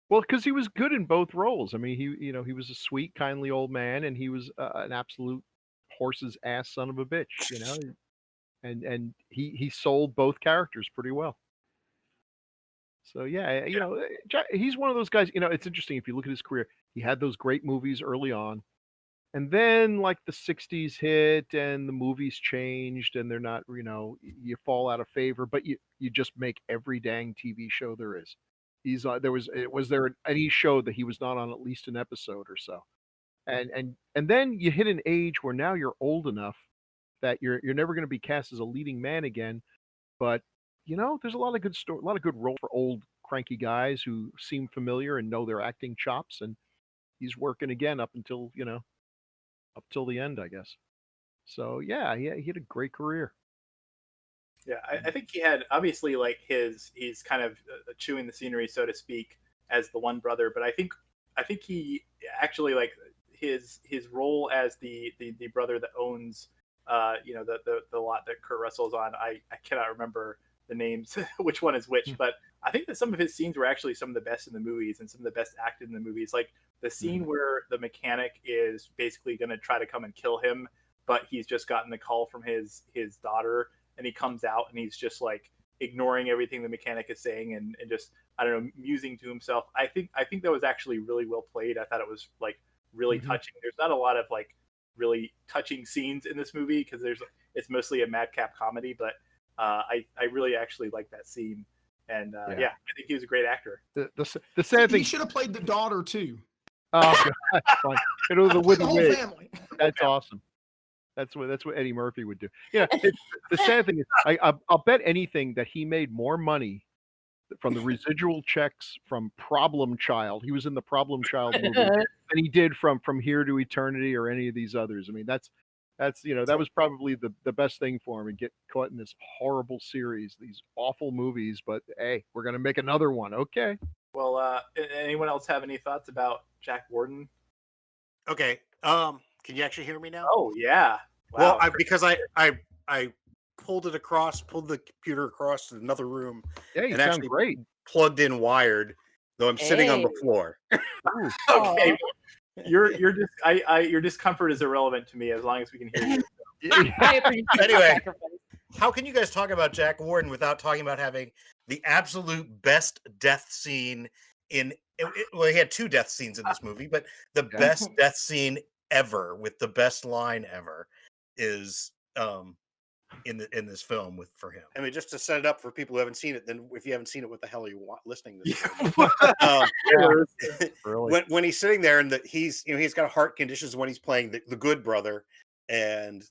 Well, because he was good in both roles. I mean, he was a sweet, kindly old man, and he was an absolute horse's ass son of a bitch, and he sold both characters pretty well. So yeah, he's one of those guys. It's interesting if you look at his career. He had those great movies early on, and then like the '60s hit, and the movies changed, and they're not, you fall out of favor. But you just make every dang TV show there is. He's was there any show that he was not on at least an episode or so, and then you hit an age where now you're old enough that you're never going to be cast as a leading man again, but there's a lot of good a lot of good role for old cranky guys who seem familiar and know their acting chops, and he's working again up till the end, I guess. So yeah, he had a great career. Yeah, I think he had obviously like he's kind of chewing the scenery, so to speak, as the one brother. But I think he actually like his role as the brother that owns the lot that Kurt Russell's on. I cannot remember the names, which one is which, but I think that some of his scenes were actually some of the best in the movies and some of the best acted in the movies. Like the scene where the mechanic is basically going to try to come and kill him, but he's just gotten the call from his daughter. And he comes out and he's just like ignoring everything the mechanic is saying and just, I don't know, musing to himself. I think that was actually really well played. I thought it was like really touching. There's not a lot of like really touching scenes in this movie because it's mostly a madcap comedy, but I really actually like that scene. And I think he was a great actor. The sad thing, he should have played the daughter too. Oh, God, that's fun. With the whole wig. family. That's awesome. That's what Eddie Murphy would do. The sad thing is, I'll bet anything that he made more money from the residual checks from Problem Child. He was in the Problem Child movie, than he did from Here to Eternity or any of these others. I mean, that's that was probably the best thing for him, and get caught in this horrible series, these awful movies. But hey, we're gonna make another one. Okay. Well, anyone else have any thoughts about Jack Warden? Okay. Can you actually hear me now? Oh yeah. Wow. Well, because I pulled the computer across to another room. Yeah, you and sound actually great. Plugged in wired, though I'm sitting on the floor. Okay. Your discomfort is irrelevant to me as long as we can hear you. Anyway, how can you guys talk about Jack Warden without talking about having the absolute best death scene well, he had two death scenes in this movie, but the best death scene ever with the best line ever is in this film for him. I mean, just to set it up for people who haven't seen it, then if you haven't seen it, what the hell are you listening to this? When he's sitting there and he's got heart conditions when he's playing the good brother, and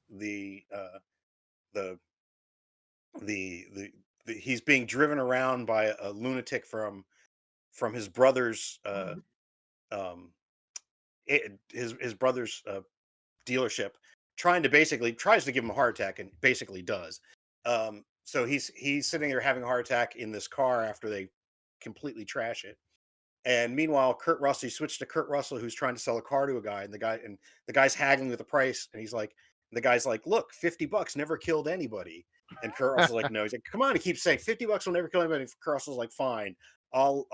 he's being driven around by a lunatic from his brother's his brother's dealership, tries to give him a heart attack, and basically does. So he's sitting there having a heart attack in this car after they completely trash it. And meanwhile, Kurt Russell, he switched to Kurt Russell, who's trying to sell a car to a guy, and the guy's haggling with the price, and the guy's like, look, $50 never killed anybody. And Kurt Russell's like, no. He's like, come on, he keeps saying $50 will never kill anybody. And Kurt Russell's like, fine, I'll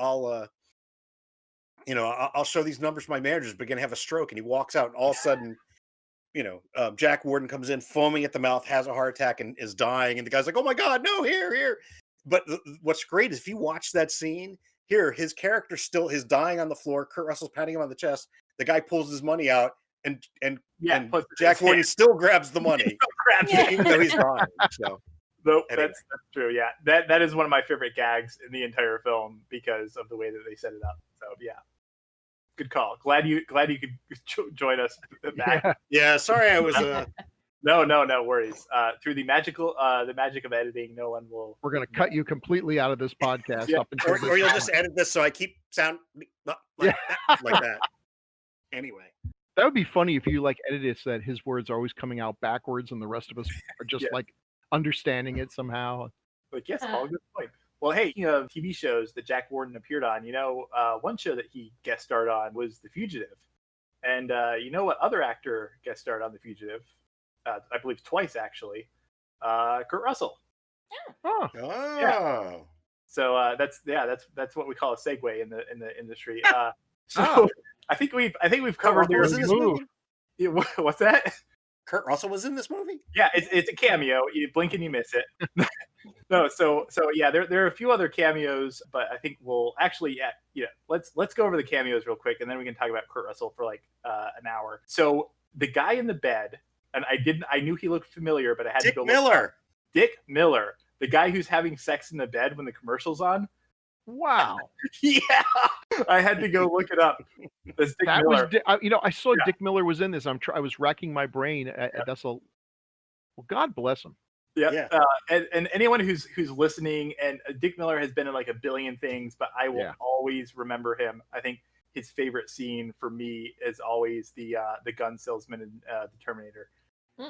show these numbers to my managers, but gonna have a stroke. And he walks out, and all of a sudden, Jack Warden comes in foaming at the mouth, has a heart attack, and is dying. And the guy's like, oh my God, no, here. But what's great is if you watch that scene, his character still is dying on the floor. Kurt Russell's patting him on the chest. The guy pulls his money out, and Jack Warden still grabs the money, even though he's dying. So. Nope, anyway. That's true. Yeah, that is one of my favorite gags in the entire film because of the way that they set it up. So yeah, good call. Glad you could join us back. Yeah, sorry I was. No worries. Through the magic of editing, no one will. We're gonna cut you completely out of this podcast. Up until or you'll just edit this so I keep sound like that. Anyway. That would be funny if you edited it so that his words are always coming out backwards and the rest of us are just understanding it somehow. Yes, all good point. Well, hey, TV shows that Jack Warden appeared on. One show that he guest starred on was The Fugitive. And you know what other actor guest starred on The Fugitive? I believe twice actually. Kurt Russell. Oh, Yeah. So that's what we call a segue in the industry. So I think we've covered Kurt Russell was in this movie? Yeah, what's that? Kurt Russell was in this movie? Yeah, it's a cameo. You blink and you miss it. No, so yeah, there are a few other cameos, but I think we'll actually let's go over the cameos real quick, and then we can talk about Kurt Russell for like an hour. So the guy in the bed, and I knew he looked familiar, but I had to go. Dick Miller, the guy who's having sex in the bed when the commercial's on. Wow. Yeah, I had to go look it up. That's Dick Miller. I saw Dick Miller was in this. I was racking my brain. Well, God bless him. Yeah. And anyone who's listening, and Dick Miller has been in like a billion things, but I will always remember him. I think his favorite scene for me is always the gun salesman in the Terminator.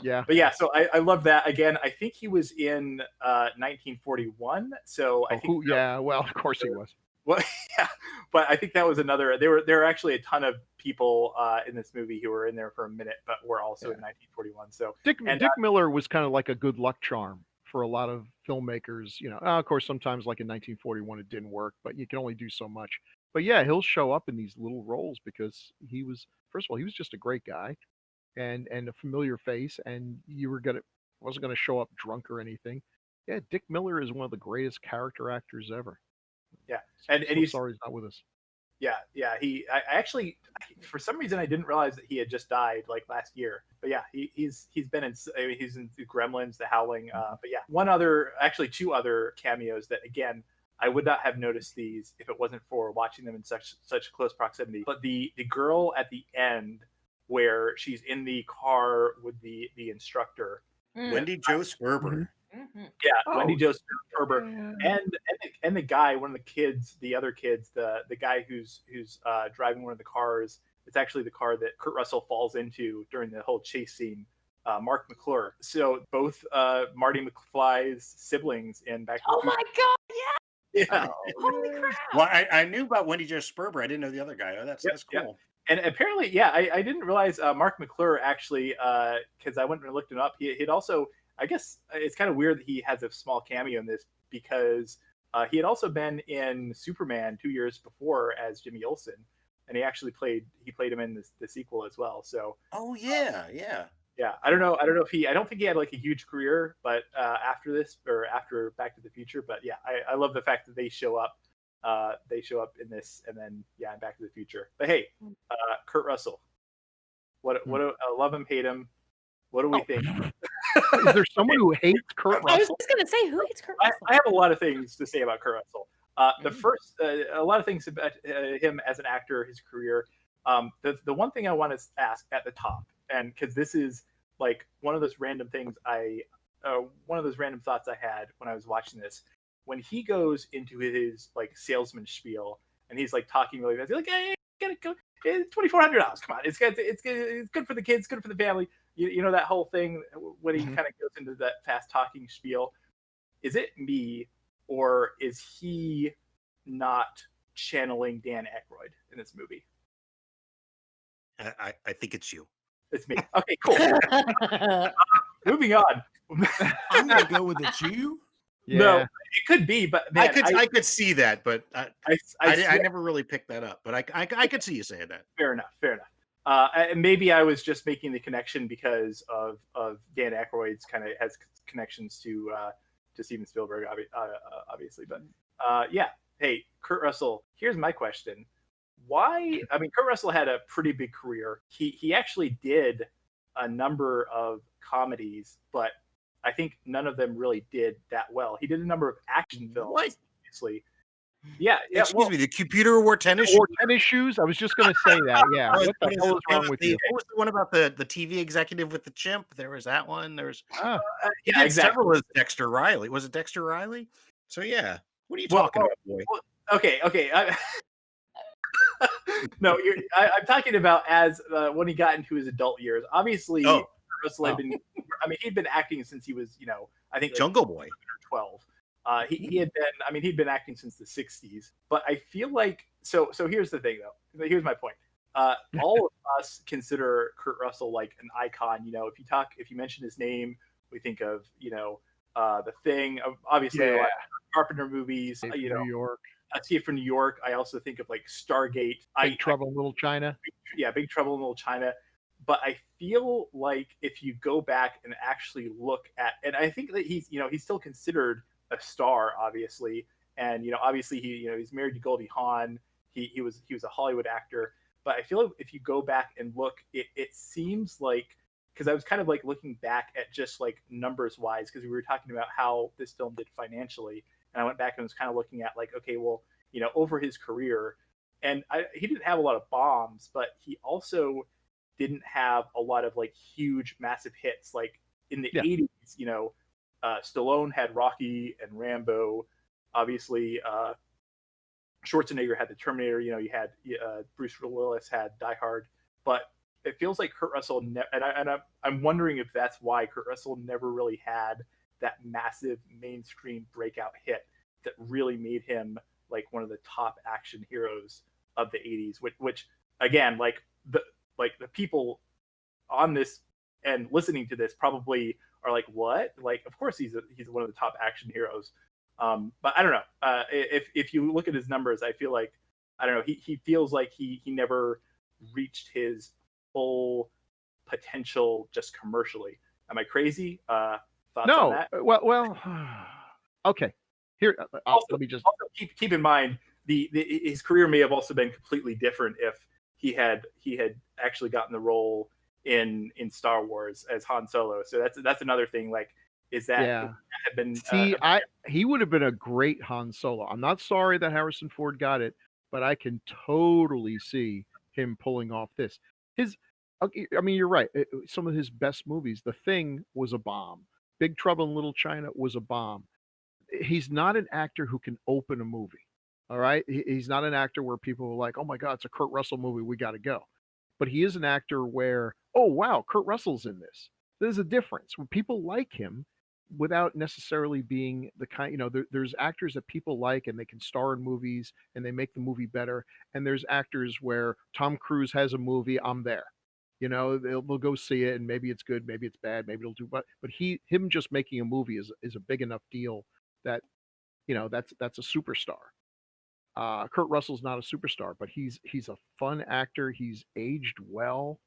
Yeah. But yeah, so I love that. Again, I think he was in 1941. So I think well, of course he was. Well, yeah, but I think that was another. There were actually a ton of people in this movie who were in there for a minute, but were also in 1941. So Dick Miller was kind of like a good luck charm for a lot of filmmakers. Of course, sometimes like in 1941 it didn't work, but you can only do so much. But yeah, he'll show up in these little roles because he was, first of all, he was just a great guy, and a familiar face, and wasn't gonna show up drunk or anything. Yeah, Dick Miller is one of the greatest character actors ever. Yeah, and he's sorry he's not with us. Yeah. I actually, for some reason, I didn't realize that he had just died like last year. But yeah, he's been in. He's in Gremlins, The Howling. But yeah, two other cameos that again I would not have noticed these if it wasn't for watching them in such close proximity. But the girl at the end where she's in the car with the instructor, Wendy Jo Sperber. Mm-hmm. Yeah, Wendy Jo Sperber, and the guy, one of the kids, the other kids, the guy who's driving one of the cars. It's actually the car that Kurt Russell falls into during the whole chase scene. Mark McClure. So both Marty McFly's siblings in Back to the Future. Oh my God! Yeah. Holy crap! Well, I knew about Wendy Jo Sperber. I didn't know the other guy. Oh, that's cool. Yep. And apparently, I didn't realize Mark McClure actually, because I went and looked him up. He'd also, I guess it's kind of weird that he has a small cameo in this because he had also been in Superman 2 years before as Jimmy Olsen, and he actually played him in the sequel as well. So. Oh yeah. Yeah, I don't know if I don't think he had like a huge career, but after this or after Back to the Future. But yeah, I love the fact that they show up. They show up in this, and then in Back to the Future. But hey, Kurt Russell, what I love him, hate him. What do we think? Is there someone who hates Kurt Russell? I was just gonna say, who hates Kurt Russell? I have a lot of things to say about Kurt Russell. The first, a lot of things about him as an actor, his career. The one thing I want to ask at the top, and because this is like one of those random things one of those random thoughts I had when I was watching this. When he goes into his like salesman spiel and he's like talking really fast, he's like, "Hey, it's $2,400. Come on, it's good for the kids, good for the family." You know that whole thing when he kind of goes into that fast talking spiel. Is it me, or is he not channeling Dan Aykroyd in this movie? I think it's you. It's me. Okay, cool. Moving on. I'm gonna go with it's you. Yeah. No, it could be, but man, I could see that, but I never really picked that up. But I could see you saying that. Fair enough. And maybe I was just making the connection because of Dan Aykroyd's kind of has connections to Steven Spielberg, obviously. But yeah, hey, Kurt Russell. Here's my question: why? I mean, Kurt Russell had a pretty big career. He actually did a number of comedies, but I think none of them really did that well. He did a number of action films, obviously. Yeah. Excuse me, the computer wore tennis shoes? Wore tennis shoes? I was just going to say that, yeah. What the hell is wrong with you? What was the one about the TV executive with the chimp? There was that one. There was he did several as Dexter Riley. Was it Dexter Riley? So yeah. What are you talking about, boy? Okay. No, I'm talking about as when he got into his adult years. Obviously, Russell had been. I mean, he'd been acting since he was, I think Jungle Boy, 12. He had been. I mean, he'd been acting since the 60s. But I feel like so. Here's the thing, though. Here's my point. all of us consider Kurt Russell like an icon. You know, if you mention his name, we think of, The Thing, obviously a lot of Carpenter movies, New York. Escape from New York. I also think of like Stargate, Big Trouble in Little China. Big Trouble in Little China. But I feel like if you go back and actually look at, and I think that he's still considered a star, obviously, and obviously he's married to Goldie Hawn. He was a Hollywood actor, but I feel like if you go back and look, it seems like, because I was kind of like looking back at just like numbers wise, because we were talking about how this film did financially, and I went back and was kind of looking at like, okay, well, over his career, and he didn't have a lot of bombs, but he also didn't have a lot of like huge massive hits. Like in the 80s, Stallone had Rocky and Rambo, obviously. Schwarzenegger had the Terminator. You had Bruce Willis had Die Hard, but it feels like Kurt Russell I'm wondering if that's why Kurt Russell never really had that massive mainstream breakout hit that really made him like one of the top action heroes of the 80s, which again, like the people on this and listening to this probably are like, what? Like, of course he's one of the top action heroes. But I don't know. If you look at his numbers, I feel like, I don't know, he feels like he never reached his full potential just commercially. Am I crazy? Thoughts on that? Well, okay. Here, let me just also keep in mind his career may have also been completely different if he had actually gotten the role in Star Wars as Han Solo. So that's another thing. Like, is that had been? He would have been a great Han Solo. I'm not sorry that Harrison Ford got it, but I can totally see him pulling off this. I mean, you're right. Some of his best movies, The Thing was a bomb. Big Trouble in Little China was a bomb. He's not an actor who can open a movie. All right. He's not an actor where people are like, oh my God, it's a Kurt Russell movie, we got to go. But he is an actor where, oh wow, Kurt Russell's in this. There's a difference. When people like him without necessarily being the kind, there's actors that people like and they can star in movies and they make the movie better. And there's actors where Tom Cruise has a movie, I'm there. They'll go see it and maybe it's good, maybe it's bad, maybe it'll do, but him just making a movie is a big enough deal that, that's a superstar. Kurt Russell's not a superstar, but he's a fun actor. He's aged well,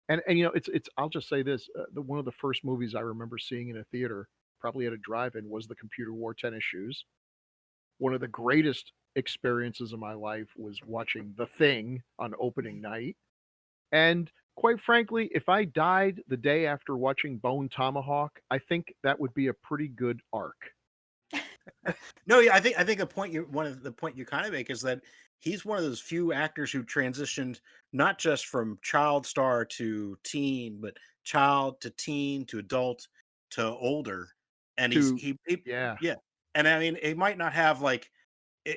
and it's I'll just say this: one of the first movies I remember seeing in a theater, probably at a drive-in, was The Computer Wore Tennis Shoes. One of the greatest experiences of my life was watching The Thing on opening night, and quite frankly, if I died the day after watching Bone Tomahawk, I think that would be a pretty good arc. No, yeah, I think the point you kind of make is that he's one of those few actors who transitioned not just from child star to teen, but child to teen to adult to older, and yeah. And I mean, it might not have like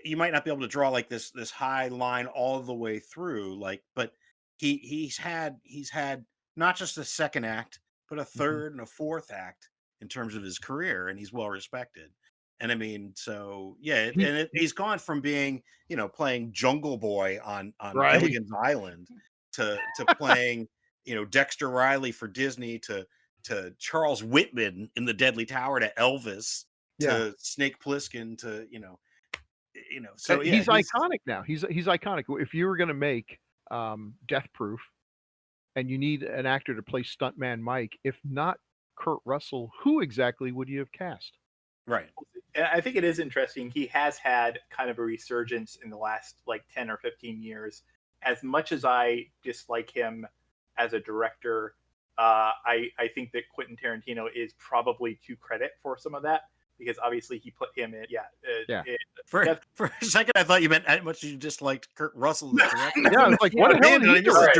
you might not be able to draw like this high line all the way through, like, but he's had not just a second act, but a third and a fourth act in terms of his career, and he's well respected. And I mean, so yeah, he's gone from being, playing Jungle Boy on Gilligan's Island to playing, Dexter Riley for Disney to Charles Whitman in The Deadly Tower to Elvis to Snake Plissken to so yeah, he's iconic now. He's iconic. If you were going to make Death Proof, and you need an actor to play Stuntman Mike, if not Kurt Russell, who exactly would you have cast? Right. I think it is interesting. He has had kind of a resurgence in the last like 10 or 15 years. As much as I dislike him as a director, I think that Quentin Tarantino is probably to credit for some of that, because obviously he put him in. For a second, I thought you meant how much you disliked Kurt Russell as a director. Yeah, I was like, what the hell did he direct?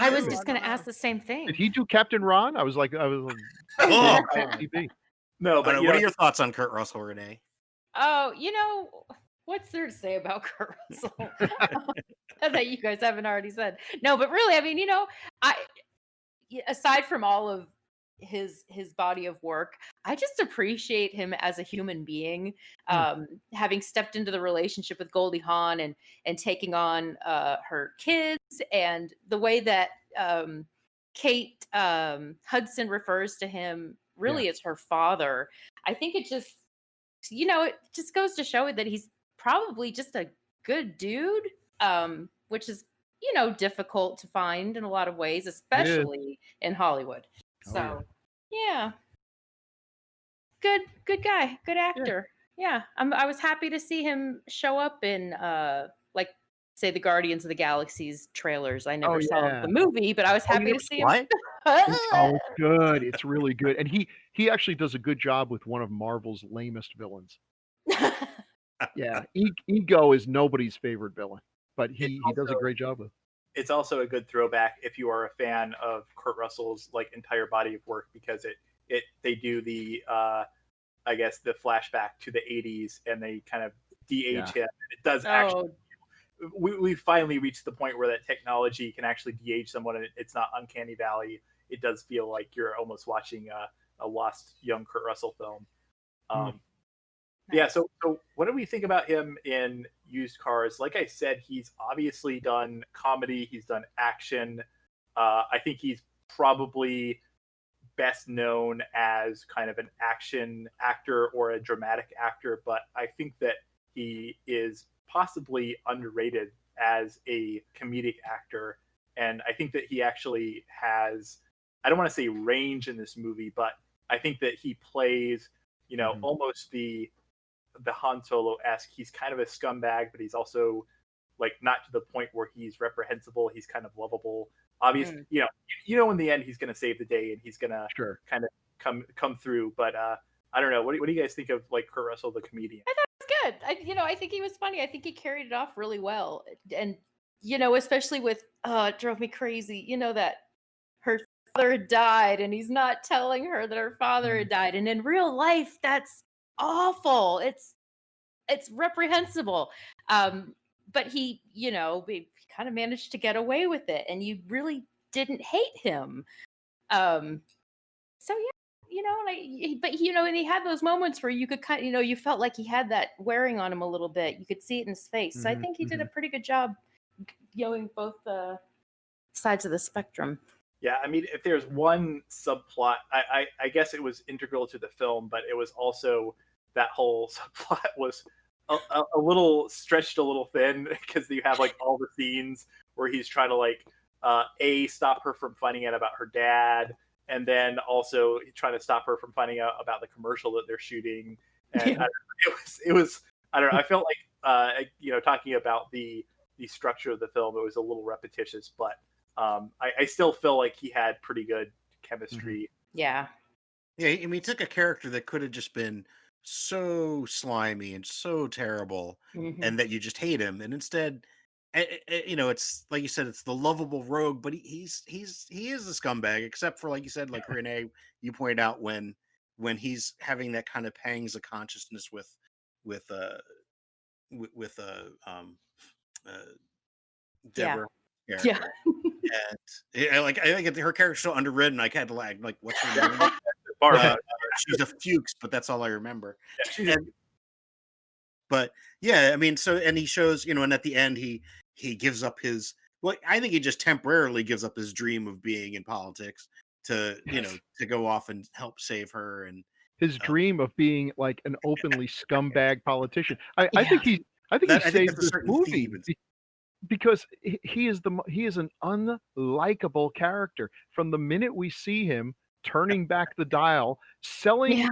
I was just going to ask the same thing. Did he do Captain Ron? I was like, oh. No, but what are your thoughts on Kurt Russell, Renee? Oh, what's there to say about Kurt Russell that you guys haven't already said? No, but really, I mean, aside from all of his body of work, I just appreciate him as a human being, Mm. having stepped into the relationship with Goldie Hawn and taking on her kids, and the way that Kate Hudson refers to him Yeah. really as her father. I think it just, it just goes to show that he's probably just a good dude, which is, difficult to find in a lot of ways, It is. especially in Hollywood. Oh yeah. So, yeah, good guy, good Yeah. actor. Yeah, I was happy to see him show up in like, say, the Guardians of the Galaxy's trailers. I Oh never saw yeah. the movie, but I was Oh, you happy never to saw see him. what? It's good. It's really good. And he actually does a good job with one of Marvel's lamest villains. Yeah. Ego is nobody's favorite villain, but It's he does a also great job with. it's also a good throwback if you are a fan of Kurt Russell's like entire body of work, because they do the I guess the flashback to the 80s, and they kind of de-age Yeah. him. It does actually. Oh, We finally reached the point where that technology can actually de-age someone, and it's not uncanny valley. It does feel like you're almost watching a lost young Kurt Russell film. Mm. Yeah. So what do we think about him in Used Cars? Like I said, he's obviously done comedy. He's done action. I think he's probably best known as kind of an action actor or a dramatic actor, but I think that he is possibly underrated as a comedic actor. And I think that he actually has, I don't want to say range in this movie, but I think that he plays, almost the Han Solo-esque. He's kind of a scumbag, but he's also like not to the point where he's reprehensible. He's kind of lovable. Obviously, in the end he's going to save the day and he's going to Sure. kind of come through. But I don't know. What do you guys think of like Kurt Russell, the comedian? I thought it was good. I think he was funny. I think he carried it off really well, and especially with it drove me crazy. That her father had died, and he's not telling her that her father had died, and in real life, that's awful. It's reprehensible. But he kind of managed to get away with it, and you really didn't hate him. So yeah, and he had those moments where you could kind of, you felt like he had that wearing on him a little bit. You could see it in his face. So I think he did a pretty good job going both sides of the spectrum. Yeah, I mean, if there's one subplot, I guess it was integral to the film, but it was also that whole subplot was a little stretched a little thin, because you have like all the scenes where he's trying to like stop her from finding out about her dad, and then also trying to stop her from finding out about the commercial that they're shooting. And it was I don't know. I felt like talking about the structure of the film, it was a little repetitious, but I still feel like he had pretty good chemistry. Yeah. Yeah, I mean, he took a character that could have just been so slimy and so terrible, and that you just hate him, and instead, it's like you said, it's the lovable rogue, but he is a scumbag, except for, like you said, like Renee, you pointed out, when he's having that kind of pangs of consciousness with Deborah character. Yeah. And I think her character's so underwritten. I had to like what's her name? She's a Fuchs, but that's all I remember. But yeah, I mean, so, and he shows, and at the end he gives up his, well, I think he just temporarily gives up his dream of being in politics to to go off and help save her, and his dream of being like an openly scumbag politician. I think he saved that's a this certain movie theme. because he is an unlikable character from the minute we see him turning back the dial, selling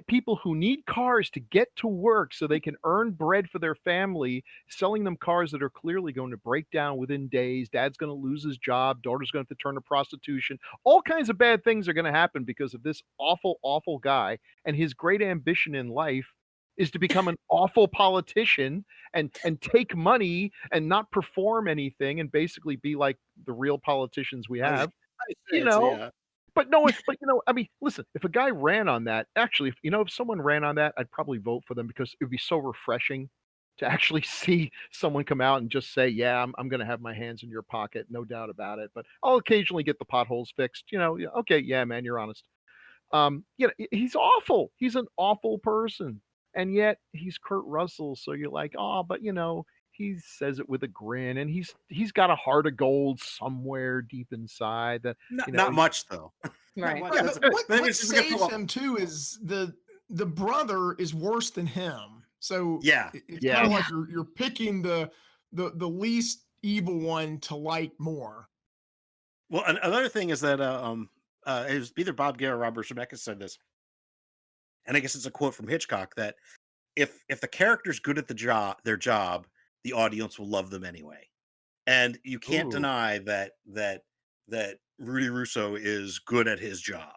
people who need cars to get to work so they can earn bread for their family, selling them cars that are clearly going to break down within days. Dad's going to lose his job. Daughter's going to have to turn to prostitution. All kinds of bad things are going to happen because of this awful, awful guy. And his great ambition in life is to become an awful politician and take money and not perform anything and basically be like the real politicians we have. But no, I mean, listen, if a guy ran on that, actually, if someone ran on that, I'd probably vote for them, because it would be so refreshing to actually see someone come out and just say, yeah, I'm going to have my hands in your pocket, no doubt about it. But I'll occasionally get the potholes fixed, okay, yeah, man, you're honest. He's awful. He's an awful person, and yet he's Kurt Russell. So you're like, oh, but he says it with a grin, and he's got a heart of gold somewhere deep inside. That Not much though. Right. Not much. Yeah, That's- but what maybe it's just a good saves pull-up. him too is the brother is worse than him. So Yeah. it's Yeah. kind of like you're picking the least evil one to like more. Well, another thing is that it was either Bob Gale or Robert Zemeckis said this, and I guess it's a quote from Hitchcock that if the character's good at their job, the audience will love them anyway. And you can't Ooh. deny that Rudy Russo is good at his job.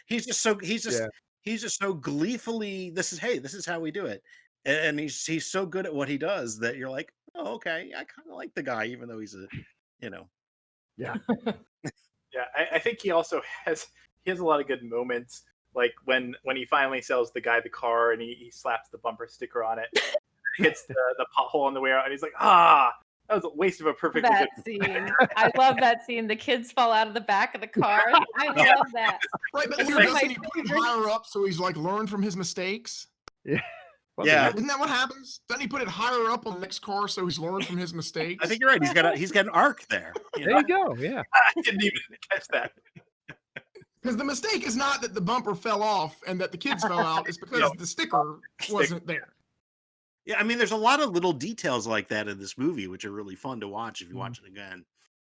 He's just so gleefully, this is how we do it. And he's so good at what he does that you're like, oh, okay, I kind of like the guy, even though he's Yeah. Yeah, I think he also has a lot of good moments, like when he finally sells the guy the car and he slaps the bumper sticker on it, hits the pothole on the way out, and he's like, that was a waste of a perfectly That good. scene. I love that scene. The kids fall out of the back of the car. I love that. Right, but It's here like doesn't my he put him favorite. higher up so he's like learned from his mistakes? Yeah. Well, Yeah. Isn't that what happens? Doesn't he put it higher up on the next car so he's learned from his mistakes? I think you're right. He's got an arc there. There you go. Yeah. I didn't even catch that. Because the mistake is not that the bumper fell off and that the kids fell out. It's because the sticker wasn't there. Yeah, I mean, there's a lot of little details like that in this movie, which are really fun to watch if you watch it again.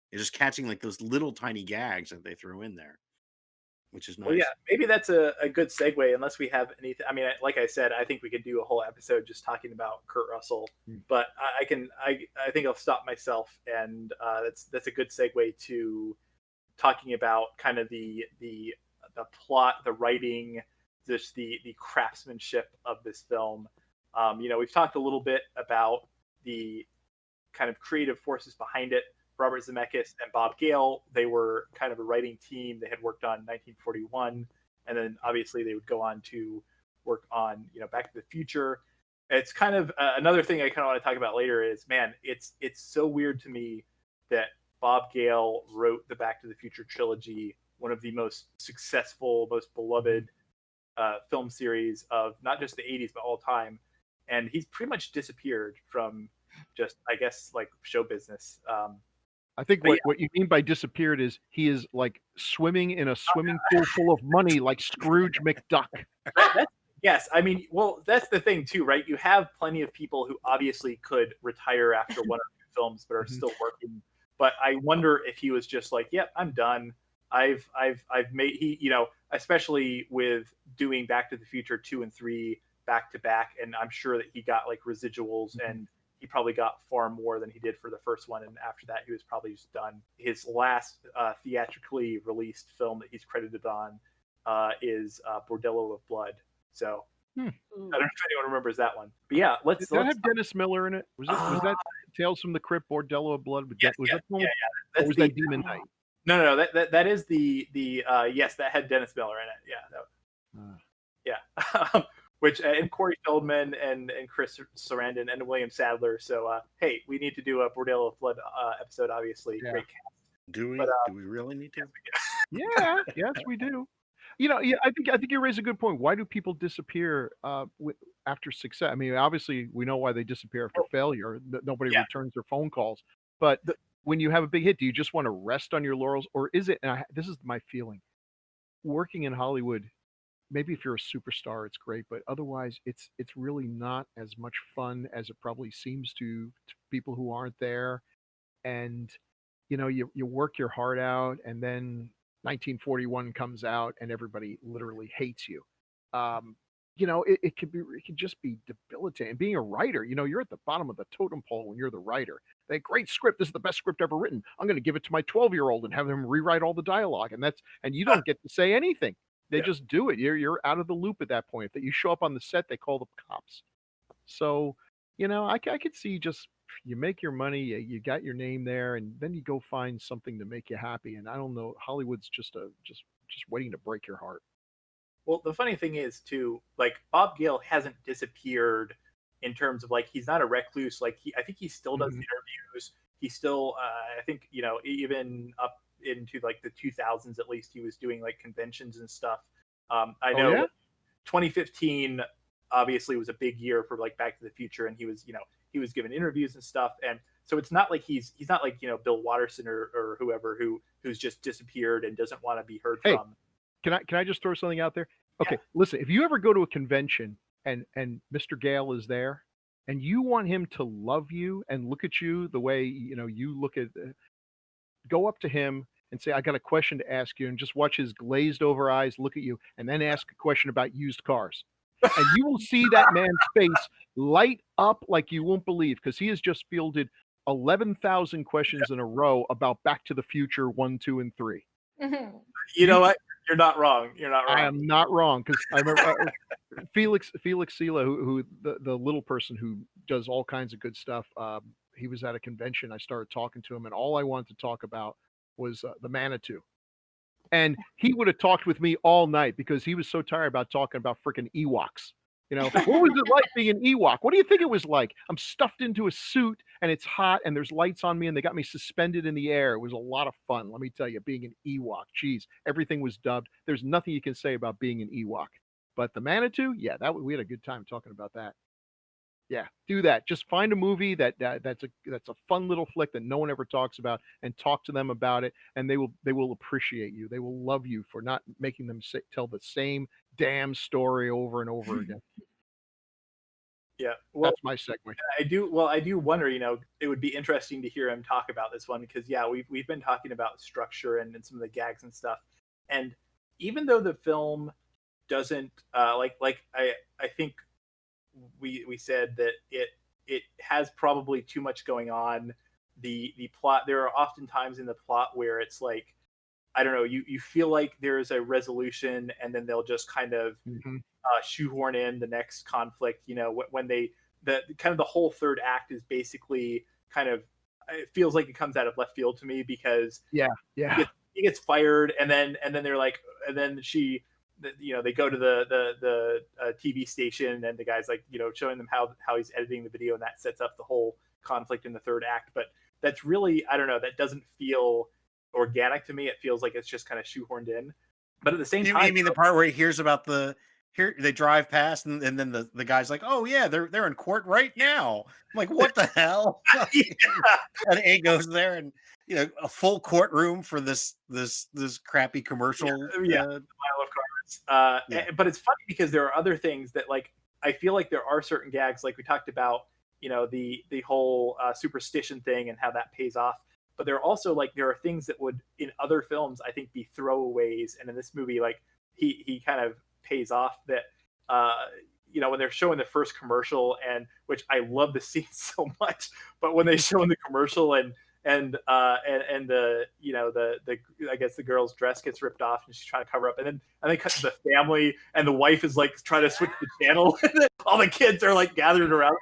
You're just catching like those little tiny gags that they throw in there, which is nice. Well, yeah, maybe that's a good segue. Unless we have anything. I mean, like I said, I think we could do a whole episode just talking about Kurt Russell. But I think I'll stop myself, and that's a good segue to talking about kind of the plot, the writing, just the craftsmanship of this film. We've talked a little bit about the kind of creative forces behind it. Robert Zemeckis and Bob Gale, they were kind of a writing team. They had worked on 1941, and then obviously they would go on to work on, Back to the Future. It's kind of another thing I kind of want to talk about later is, man, it's so weird to me that Bob Gale wrote the Back to the Future trilogy, one of the most successful, most beloved film series of not just the 80s, but all time. And he's pretty much disappeared from just, I guess, like show business. I think what you mean by disappeared is he is like swimming in a swimming pool full of money like Scrooge McDuck. Yes, I mean, well, that's the thing too, right? You have plenty of people who obviously could retire after one or two films, but are still working. But I wonder if he was just like, "Yep, I'm done. I've made especially with doing Back to the Future 2 and 3 back to back, and I'm sure that he got like residuals, and he probably got far more than he did for the first one. And after that, he was probably just done. His last theatrically released film that he's credited on is Bordello of Blood. So I don't know if anyone remembers that one. But yeah, Did that have Dennis Miller in it? Was that Tales from the Crypt, Bordello of Blood? Was that the one? Or was that Demon Knight? No. That is the yes, that had Dennis Miller in it. Yeah. Which and Corey Feldman and Chris Sarandon and William Sadler. So hey, we need to do a Bordello of Blood episode. Obviously, great cast. Do we? Do we really need to? Yeah. Yes, we do. I think you raise a good point. Why do people disappear after success? I mean, obviously, we know why they disappear after failure. Nobody returns their phone calls. But when you have a big hit, do you just want to rest on your laurels, or is it? And this is my feeling. Working in Hollywood, maybe if you're a superstar, it's great, but otherwise, it's really not as much fun as it probably seems to people who aren't there. And you work your heart out, and then 1941 comes out and everybody literally hates you. It could just be debilitating. Being a writer, you're at the bottom of the totem pole when you're the writer. That great script, this is the best script ever written. I'm going to give it to my 12-year-old and have him rewrite all the dialogue. And you don't get to say anything. They just do it. You're out of the loop at that point. If you show up on the set, they call the cops. So, I could see just you make your money, you got your name there, and then you go find something to make you happy. And I don't know, Hollywood's just waiting to break your heart. Well, the funny thing is too, like Bob Gale hasn't disappeared in terms of like he's not a recluse. Like I think he still does interviews. He still, I think even up into like the 2000s at least, he was doing like conventions and stuff. I Oh know yeah. 2015 obviously was a big year for like Back to the Future, and he was giving interviews and stuff, and so it's not like he's not like Bill Watterson or whoever who's just disappeared and doesn't want to be heard Hey, from. can I just throw something out there? Yeah. Okay, listen. If you ever go to a convention and Mr. Gale is there, and you want him to love you and look at you the way you look at, go up to him and say, "I got a question to ask you," and just watch his glazed over eyes look at you, and then ask a question about used cars, and you will see that man's face light up like you won't believe, because he has just fielded 11,000 questions in a row about Back to the Future 1, 2, and 3. You know what? You're not wrong. You're not wrong. I am not wrong, because I remember Felix Sela, who the little person who does all kinds of good stuff. He was at a convention. I started talking to him, and all I wanted to talk about was the Manitou. And he would have talked with me all night because he was so tired about talking about freaking Ewoks. What was it like being an Ewok? What do you think it was like? I'm stuffed into a suit and it's hot and there's lights on me and they got me suspended in the air. It was a lot of fun. Let me tell you, being an Ewok. Geez, everything was dubbed. There's nothing you can say about being an Ewok. But the Manitou, yeah, we had a good time talking about that. Yeah, do that. Just find a movie that's a fun little flick that no one ever talks about, and talk to them about it, and they will appreciate you. They will love you for not making them tell the same damn story over and over again. Yeah, well, that's my segue. I do wonder. It would be interesting to hear him talk about this one, because yeah, we've been talking about structure and some of the gags and stuff, and even though the film doesn't I think we said that it has probably too much going on. The plot, there are often times in the plot where it's like, I don't know, you feel like there's a resolution and then they'll just kind of shoehorn in the next conflict. When the whole third act is basically kind of, it feels like it comes out of left field to me, because he gets fired, and then they're like, and then they go to the TV station, and the guy's like, showing them how he's editing the video, and that sets up the whole conflict in the third act. But that's really, I don't know, that doesn't feel organic to me. It feels like it's just kind of shoehorned in. But at the same time, you mean the part where he hears about they drive past, and then the guy's like, "Oh yeah, they're in court right now." I'm like, what the hell? And he goes there, and a full courtroom for this crappy commercial. Yeah, I love cars. But it's funny because there are other things that, like, I feel like there are certain gags, like we talked about, the whole superstition thing and how that pays off. But there are also, there are things that would in other films, I think, be throwaways, and in this movie, like he kind of pays off that. When they're showing the first commercial, and which I love the scene so much, but when they show in the commercial and the I guess the girl's dress gets ripped off and she's trying to cover up, and then they cut to the family, and the wife is like trying to switch the channel, and all the kids are like gathered around.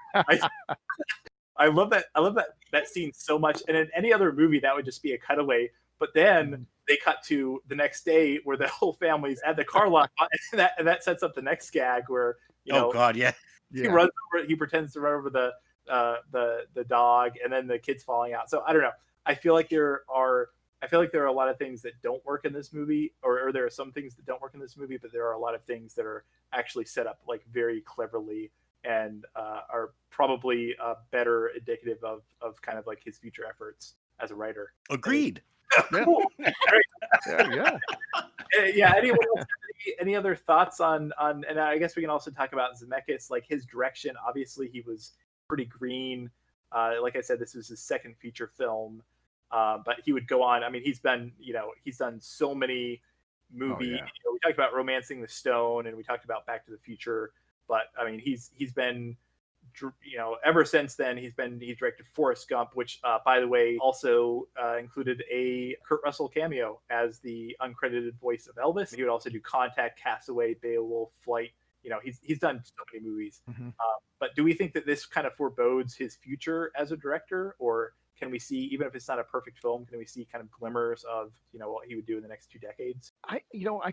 I love that. I love that scene so much. And in any other movie, that would just be a cutaway. But then they cut to the next day where the whole family's at the car lot, and that sets up the next gag where oh god, yeah, he runs over, he pretends to run over the dog, and then the kid's falling out. So I don't know. I feel like there are a lot of things that don't work in this movie, or there are some things that don't work in this movie, but there are a lot of things that are actually set up like very cleverly, and are probably better indicative of kind of like his future efforts as a writer. Agreed. Cool. Yeah. Yeah. Anyone else have any other thoughts on? And I guess we can also talk about Zemeckis, like his direction. Obviously, he was pretty green. Like I said, this was his second feature film, but he would go on. I mean, he's done so many movies. Oh, yeah. We talked about Romancing the Stone, and we talked about Back to the Future. But I mean, he's been, ever since then, he directed Forrest Gump, which, by the way, also included a Kurt Russell cameo as the uncredited voice of Elvis. He would also do Contact, Castaway, Beowulf, Flight. He's done so many movies. But do we think that this kind of forebodes his future as a director, or can we see, even if it's not a perfect film, can we see kind of glimmers of what he would do in the next 2 decades? I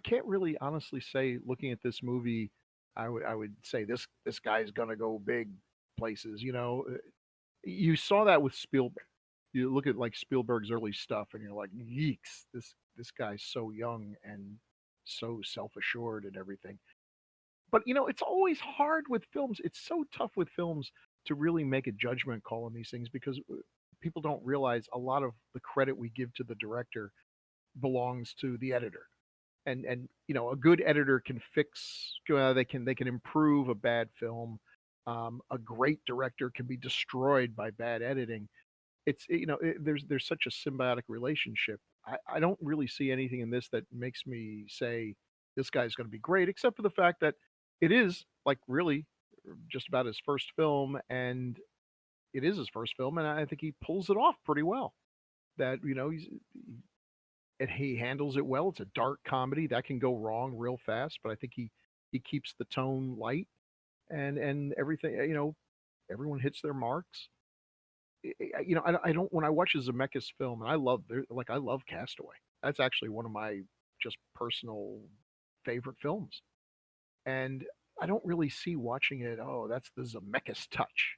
can't really honestly say, looking at this movie, I would say this guy's gonna go big places. You saw that with Spielberg. You look at like Spielberg's early stuff, and you're like, yeeks, this guy's so young and so self-assured and everything. But it's always hard with films. It's so tough with films to really make a judgment call on these things because people don't realize a lot of the credit we give to the director belongs to the editor. And a good editor can fix, they can improve a bad film. A great director can be destroyed by bad editing. There's such a symbiotic relationship. I don't really see anything in this that makes me say this guy's going to be great, except for the fact that it is like really just about his first film, and it is his first film, and I think he pulls it off pretty well. That he handles it well. It's a dark comedy that can go wrong real fast, but I think he keeps the tone light, and everything. Everyone hits their marks. I don't, when I watch a Zemeckis film, and I love Castaway. That's actually one of my just personal favorite films. And I don't really see watching it, oh, that's the Zemeckis touch,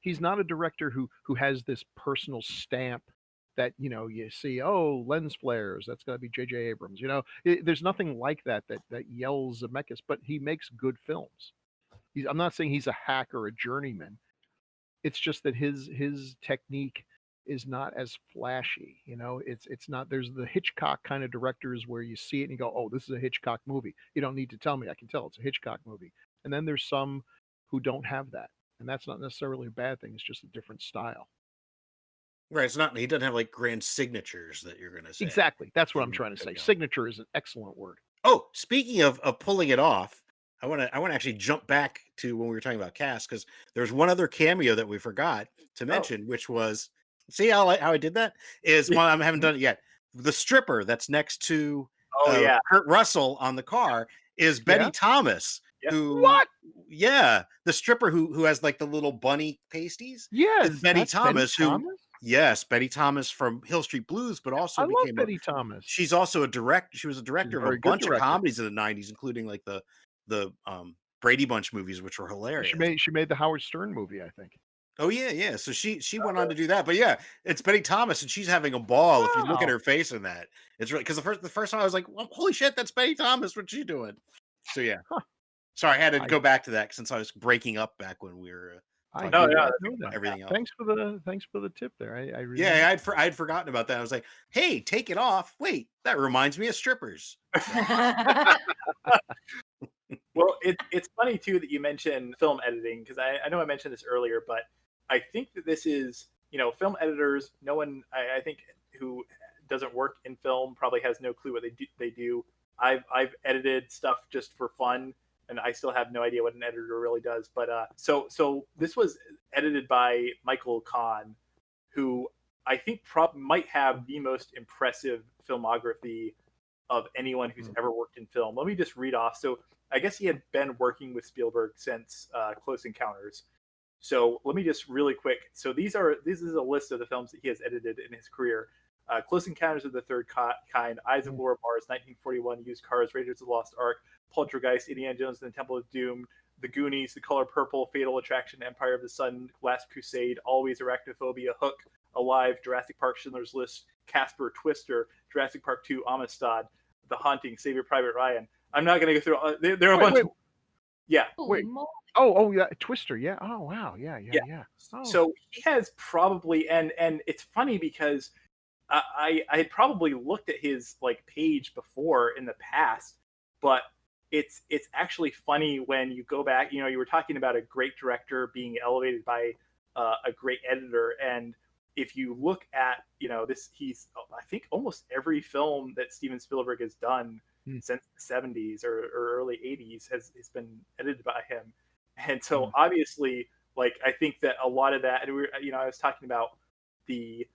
He's not a director who has this personal stamp that, you see, oh, lens flares, that's got to be J.J. Abrams, There's nothing like that yells Zemeckis, but he makes good films. I'm not saying he's a hack or a journeyman. It's just that his technique is not as flashy, it's not. There's the Hitchcock kind of directors where you see it and you go, oh, this is a Hitchcock movie. You don't need to tell me, I can tell it's a Hitchcock movie. And then there's some who don't have that, and that's not necessarily a bad thing. It's just a different style. Right, it's not. He doesn't have like grand signatures that you're going to say. Exactly, that's what I'm trying to say. Signature is an excellent word. Oh, speaking of pulling it off, I want to actually jump back to when we were talking about cast, because there's one other cameo that we forgot to mention, which was, see how I did that? Well, I haven't done it yet. The stripper that's next to Kurt Russell on the car is Betty Thomas. What? Yeah, the stripper who has like the little bunny pasties. Yes, Betty Thomas. Yes, Betty Thomas from Hill Street Blues, but also became Betty Thomas. She's also a director. She was a director of a bunch of comedies in the 90s, including like the Brady Bunch movies, which were hilarious. She made the Howard Stern movie, I think. Oh yeah. So she went on to do that. But yeah, it's Betty Thomas, and she's having a ball. If you look at her face in that, it's really, because the first time I was like, well, holy shit, that's Betty Thomas. What's she doing? So yeah. Sorry, I had to go back to that since I was breaking up back when we were. Everything else. Thanks for the tip there. I really I'd forgotten about that. I was like, hey, take it off. Wait, that reminds me of strippers. Well, it's funny too that you mentioned film editing, because I know I mentioned this earlier, but I think that this is, film editors. No one I think who doesn't work in film probably has no clue what they do. I've edited stuff just for fun, and I still have no idea what an editor really does. But so this was edited by Michael Kahn, who I think might have the most impressive filmography of anyone who's ever worked in film. Let me just read off. So I guess he had been working with Spielberg since Close Encounters. So let me just really quick. So this is a list of the films that he has edited in his career. Close Encounters of the Third Kind, Eyes of Laura Mars, 1941, Used Cars, Raiders of the Lost Ark, Poltergeist, Indiana Jones and the Temple of Doom, The Goonies, The Color Purple, Fatal Attraction, Empire of the Sun, Last Crusade, Always, Arachnophobia, Hook, Alive, Jurassic Park, Schindler's List, Casper, Twister, Jurassic Park 2, Amistad, The Haunting, Saving Private Ryan. I'm not going to go through. There are a bunch. Of, yeah. Wait. Oh, yeah. Twister. Yeah. Oh, wow. Yeah. Oh. So he has probably, and it's funny because I had probably looked at his like page before in the past, but it's actually funny when you go back. You were talking about a great director being elevated by a great editor, and if you look at he's I think almost every film that Steven Spielberg has done since the 70s or early 80s has been edited by him. And so obviously, like, I think that a lot of that, and I was talking about the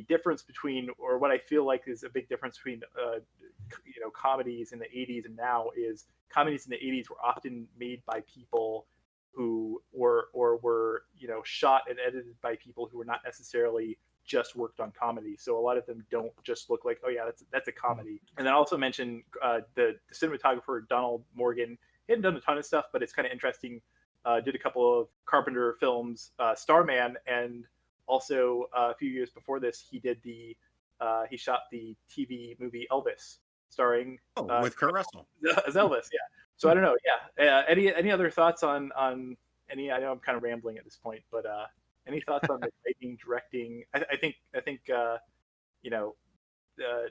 difference between, or what I feel like is a big difference between comedies in the 80s and now, is comedies in the 80s were often made by people who were shot and edited by people who were not necessarily just worked on comedy. So a lot of them don't just look like, oh yeah, that's a comedy. And then I also mentioned the cinematographer Donald Morgan. He hadn't done a ton of stuff, but it's kind of interesting. Did a couple of Carpenter films, Starman, and also a few years before this, he shot the TV movie Elvis, starring with Kurt Russell as Elvis. Yeah. So I don't know. Yeah. Any other thoughts on any? I know I'm kind of rambling at this point, but any thoughts on the writing, directing? I think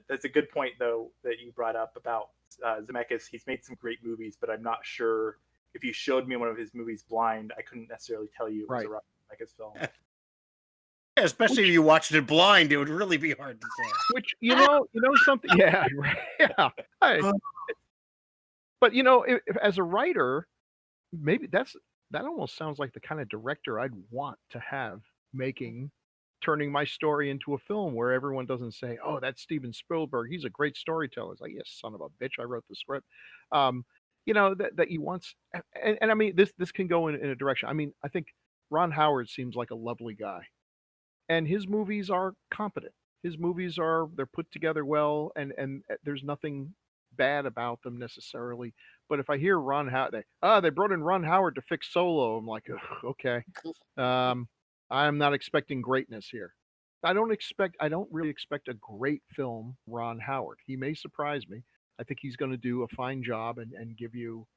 that's a good point though that you brought up about Zemeckis. He's made some great movies, but I'm not sure if you showed me one of his movies blind, I couldn't necessarily tell you it was a Robert Zemeckis film. Yeah, especially if you watched it blind, it would really be hard to say. Which something. Yeah, yeah. But if, as a writer, maybe that almost sounds like the kind of director I'd want to have turning my story into a film where everyone doesn't say, "Oh, that's Steven Spielberg. He's a great storyteller." It's like, "Yes, son of a bitch, I wrote the script." That he wants, and I mean, this can go in a direction. I mean, I think Ron Howard seems like a lovely guy, and his movies are competent. His movies they're put together well, and there's nothing bad about them necessarily. But if I hear Ron Howard, they brought in Ron Howard to fix Solo, I'm like, okay. I'm not expecting greatness here. I don't really expect a great film, Ron Howard. He may surprise me. I think he's going to do a fine job and give you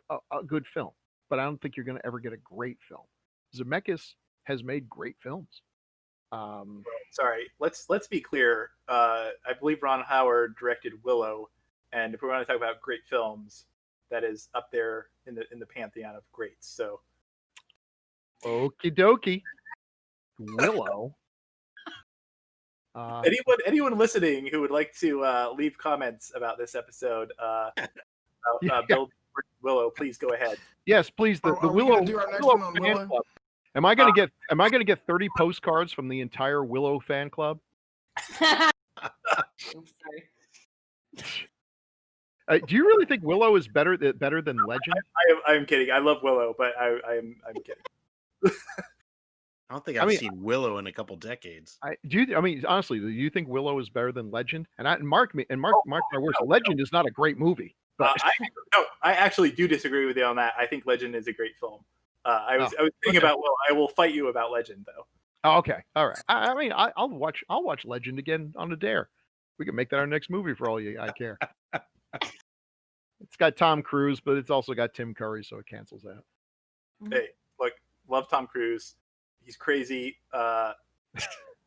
a good film. But I don't think you're going to ever get a great film. Zemeckis has made great films. Sorry, let's be clear. I believe Ron Howard directed Willow, and if we want to talk about great films, that is up there in the pantheon of greats. So, okie dokie, Willow. Anyone listening who would like to leave comments about this episode, about Bill Willow, please go ahead. Yes, please. The Willow. Do our next one on Willow? Club. Am I going to get 30 postcards from the entire Willow fan club? Oops, sorry. Do you really think Willow is better than Legend? I'm kidding. I love Willow, but I'm kidding. I don't think I've seen Willow in a couple decades. Honestly, do you think Willow is better than Legend? And mark my words, Legend is not a great movie. But I actually do disagree with you on that. I think Legend is a great film. I was thinking about Willow. I will fight you about Legend though. Oh, okay, all right. I'll watch Legend again on a dare. We can make that our next movie for all I care. It's got Tom Cruise, but it's also got Tim Curry, so it cancels out. Hey, look, love Tom Cruise. He's crazy.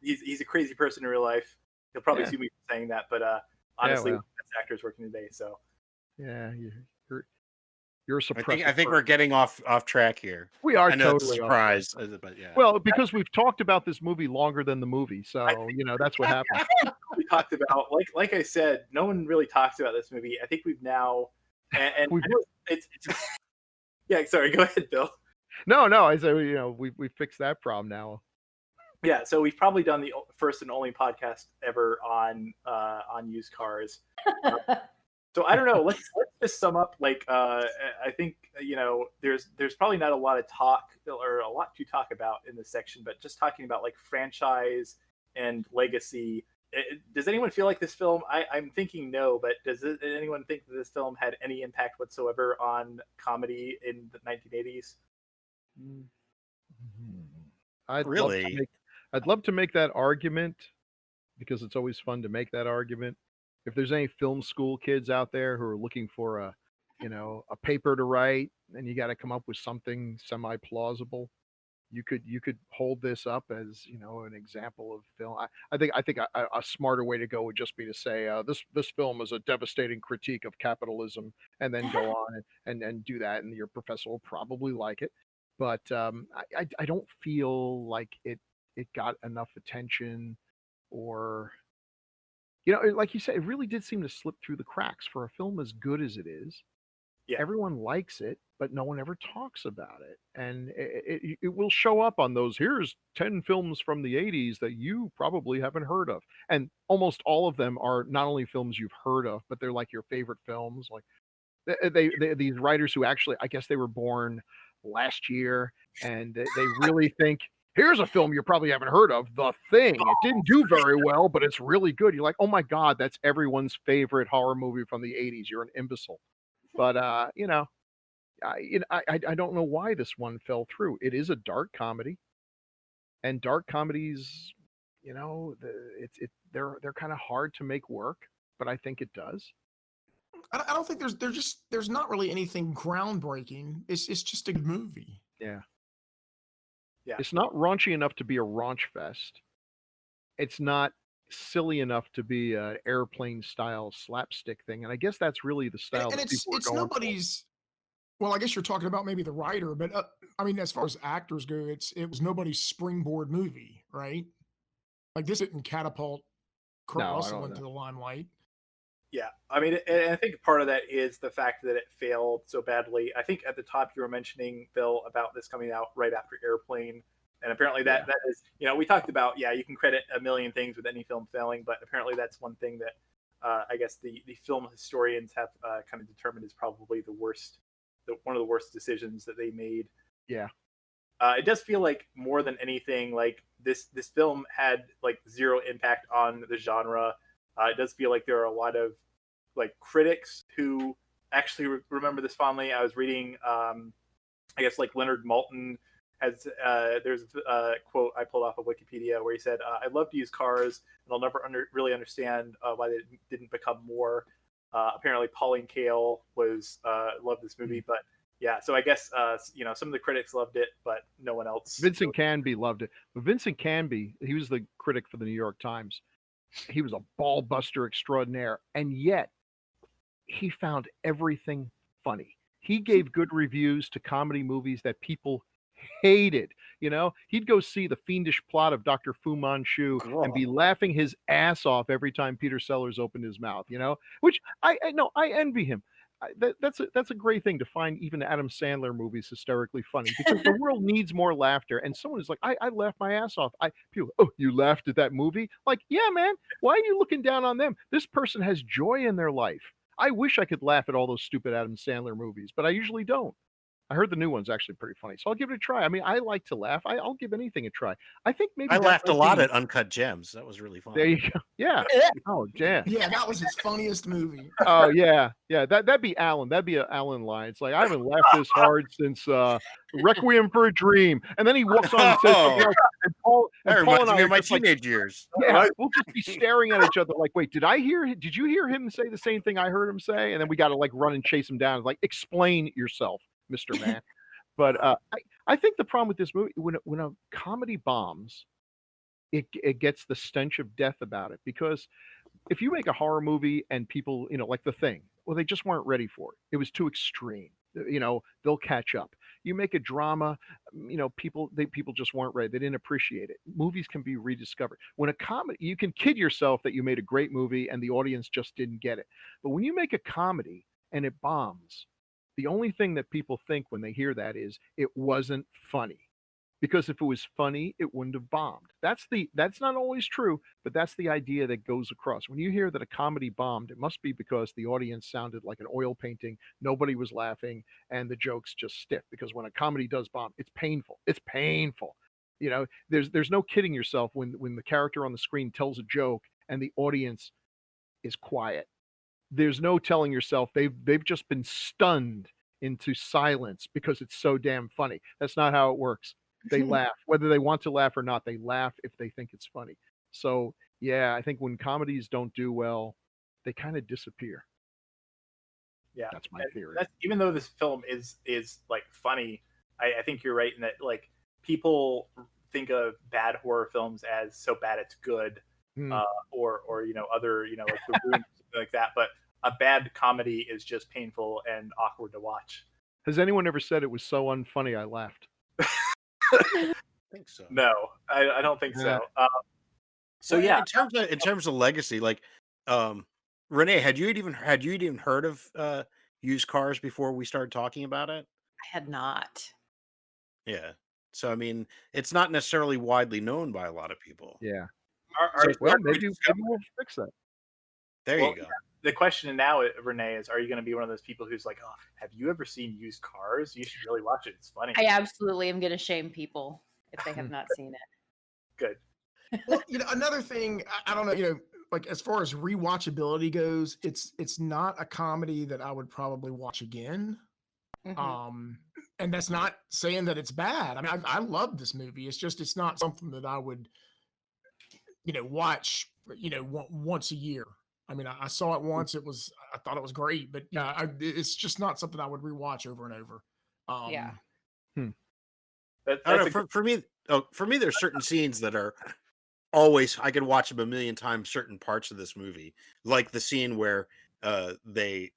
He's a crazy person in real life. He'll probably sue me for saying that, but honestly, best actors working today. So yeah, you're surprised. I think we're getting off track here. We are. I know totally it's a surprise, but yeah. Well, because we've talked about this movie longer than the movie, so that's what happened. We talked about, like I said, no one really talks about this movie. I think we've now, and I know it's yeah. Sorry, go ahead, Bill. No. I said we fixed that problem now. Yeah, so we've probably done the first and only podcast ever on used cars. So I don't know. Let's just sum up. Like I think there's probably not a lot of talk or a lot to talk about in this section, but just talking about like franchise and legacy. Does anyone feel like this film? I'm thinking no, but does anyone think that this film had any impact whatsoever on comedy in the 1980s? I'd love to make that argument because it's always fun to make that argument. If there's any film school kids out there who are looking for a paper to write, and you got to come up with something semi-plausible, you could hold this up as an example of film. I think a smarter way to go would just be to say this film is a devastating critique of capitalism, and then go on and do that, and your professor will probably like it. But I don't feel like it got enough attention, or like you said, it really did seem to slip through the cracks for a film as good as it is. Yeah. Everyone likes it, but no one ever talks about it. And it will show up on those, here's 10 films from the 80s that you probably haven't heard of. And almost all of them are not only films you've heard of, but they're like your favorite films. Like they these writers who actually, I guess they were born last year, and they really think, here's a film you probably haven't heard of, The Thing. It didn't do very well, but it's really good. You're like, oh my God, that's everyone's favorite horror movie from the 80s. You're an imbecile. But, I don't know why this one fell through. It is a dark comedy. And dark comedies, you know, they're kind of hard to make work, but I think it does. I don't think there's not really anything groundbreaking. It's just a good movie. Yeah. Yeah. It's not raunchy enough to be a raunch fest. It's not silly enough to be an airplane style slapstick thing. And I guess that's really the style And that people are it's going nobody's. Well, I guess you're talking about maybe the writer, but I mean, as far as actors go, it was nobody's springboard movie, right? Like this didn't catapult Kurt No, I Russell don't into know. the limelight. Yeah, I mean, and I think part of that is the fact that it failed so badly. I think at the top you were mentioning, Bill, about this coming out right after Airplane, and apparently that is, you know, we talked about, you can credit a million things with any film failing, but apparently that's one thing that I guess the film historians have kind of determined is probably one of the worst decisions that they made. Yeah. It does feel like more than anything, like this film had like zero impact on the genre. It does feel like there are a lot of like critics who actually remember this fondly. I was reading, I guess like Leonard Maltin has, there's a quote I pulled off of Wikipedia where he said, "I love to use cars, and I'll never really understand why they didn't become more." Apparently, Pauline Kael loved this movie, but yeah. So I guess some of the critics loved it, but no one else. Vincent Canby loved it. But Vincent Canby, he was the critic for the New York Times. He was a ball buster extraordinaire, and yet he found everything funny. He gave good reviews to comedy movies that people hated. You know, he'd go see The Fiendish Plot of Dr. Fu Manchu and be laughing his ass off every time Peter Sellers opened his mouth, you know, which I envy him. That's a great thing to find even Adam Sandler movies hysterically funny, because the world needs more laughter. And someone is like, I laughed my ass off. People, oh, you laughed at that movie? Like, yeah, man. Why are you looking down on them? This person has joy in their life. I wish I could laugh at all those stupid Adam Sandler movies, but I usually don't. I heard the new one's actually pretty funny, so I'll give it a try. I mean, I like to laugh. I'll give anything a try. I think maybe I that laughed a might lot be- at Uncut Gems. That was really fun. There you go. Yeah. Oh, damn. Yeah, that was his funniest movie. Oh yeah, yeah. That'd be Alan. That'd be an Alan line. It's like, I haven't laughed this hard since Requiem for a Dream. And then he walks on and says something else. And Paul That and Paul reminds and me I of are my just like, teenage years. yeah, we'll just be staring at each other like, wait, did you hear him say the same thing I heard him say? And then we got to like run and chase him down. It's like, explain yourself, Mr. Man. But I think the problem with this movie, when a comedy bombs, it gets the stench of death about it. Because if you make a horror movie and people, like The Thing, well, they just weren't ready for it. It was too extreme. They'll catch up. You make a drama, people just weren't ready. They didn't appreciate it. Movies can be rediscovered. When a comedy, you can kid yourself that you made a great movie and the audience just didn't get it. But when you make a comedy and it bombs, the only thing that people think when they hear that is it wasn't funny. Because if it was funny, it wouldn't have bombed. That's not always true, but that's the idea that goes across. When you hear that a comedy bombed, it must be because the audience sounded like an oil painting, nobody was laughing, and the jokes just stiff. Because when a comedy does bomb, it's painful. It's painful. There's no kidding yourself when the character on the screen tells a joke and the audience is quiet. There's no telling yourself they've just been stunned into silence because it's so damn funny. That's not how it works. They laugh, whether they want to laugh or not. They laugh if they think it's funny. So yeah, I think when comedies don't do well, they kind of disappear. Yeah, that's my theory. Even though this film is like funny, I think you're right in that like people think of bad horror films as so bad it's good, or other like The Room, something like that. But a bad comedy is just painful and awkward to watch. Has anyone ever said it was so unfunny I laughed? I think so. No, I don't think so. So well, yeah, in terms of legacy, like Renee, had you even heard of used cars before we started talking about it? I had not. Yeah. So I mean, it's not necessarily widely known by a lot of people. Yeah. Maybe we'll fix that. There you go. The question now, Renee, is: are you going to be one of those people who's like, "Oh, have you ever seen Used Cars? You should really watch it. It's funny." I absolutely am going to shame people if they have not seen it. Good. Well, another thing, I don't know, like as far as rewatchability goes, it's not a comedy that I would probably watch again. Mm-hmm. And that's not saying that it's bad. I mean, I love this movie. It's just it's not something that I would, watch, once a year. I mean, I saw it once. I thought it was great, but yeah, it's just not something I would rewatch over and over. Yeah. I don't know. For me, there's certain scenes that are always I could watch them a million times. Certain parts of this movie, like the scene where they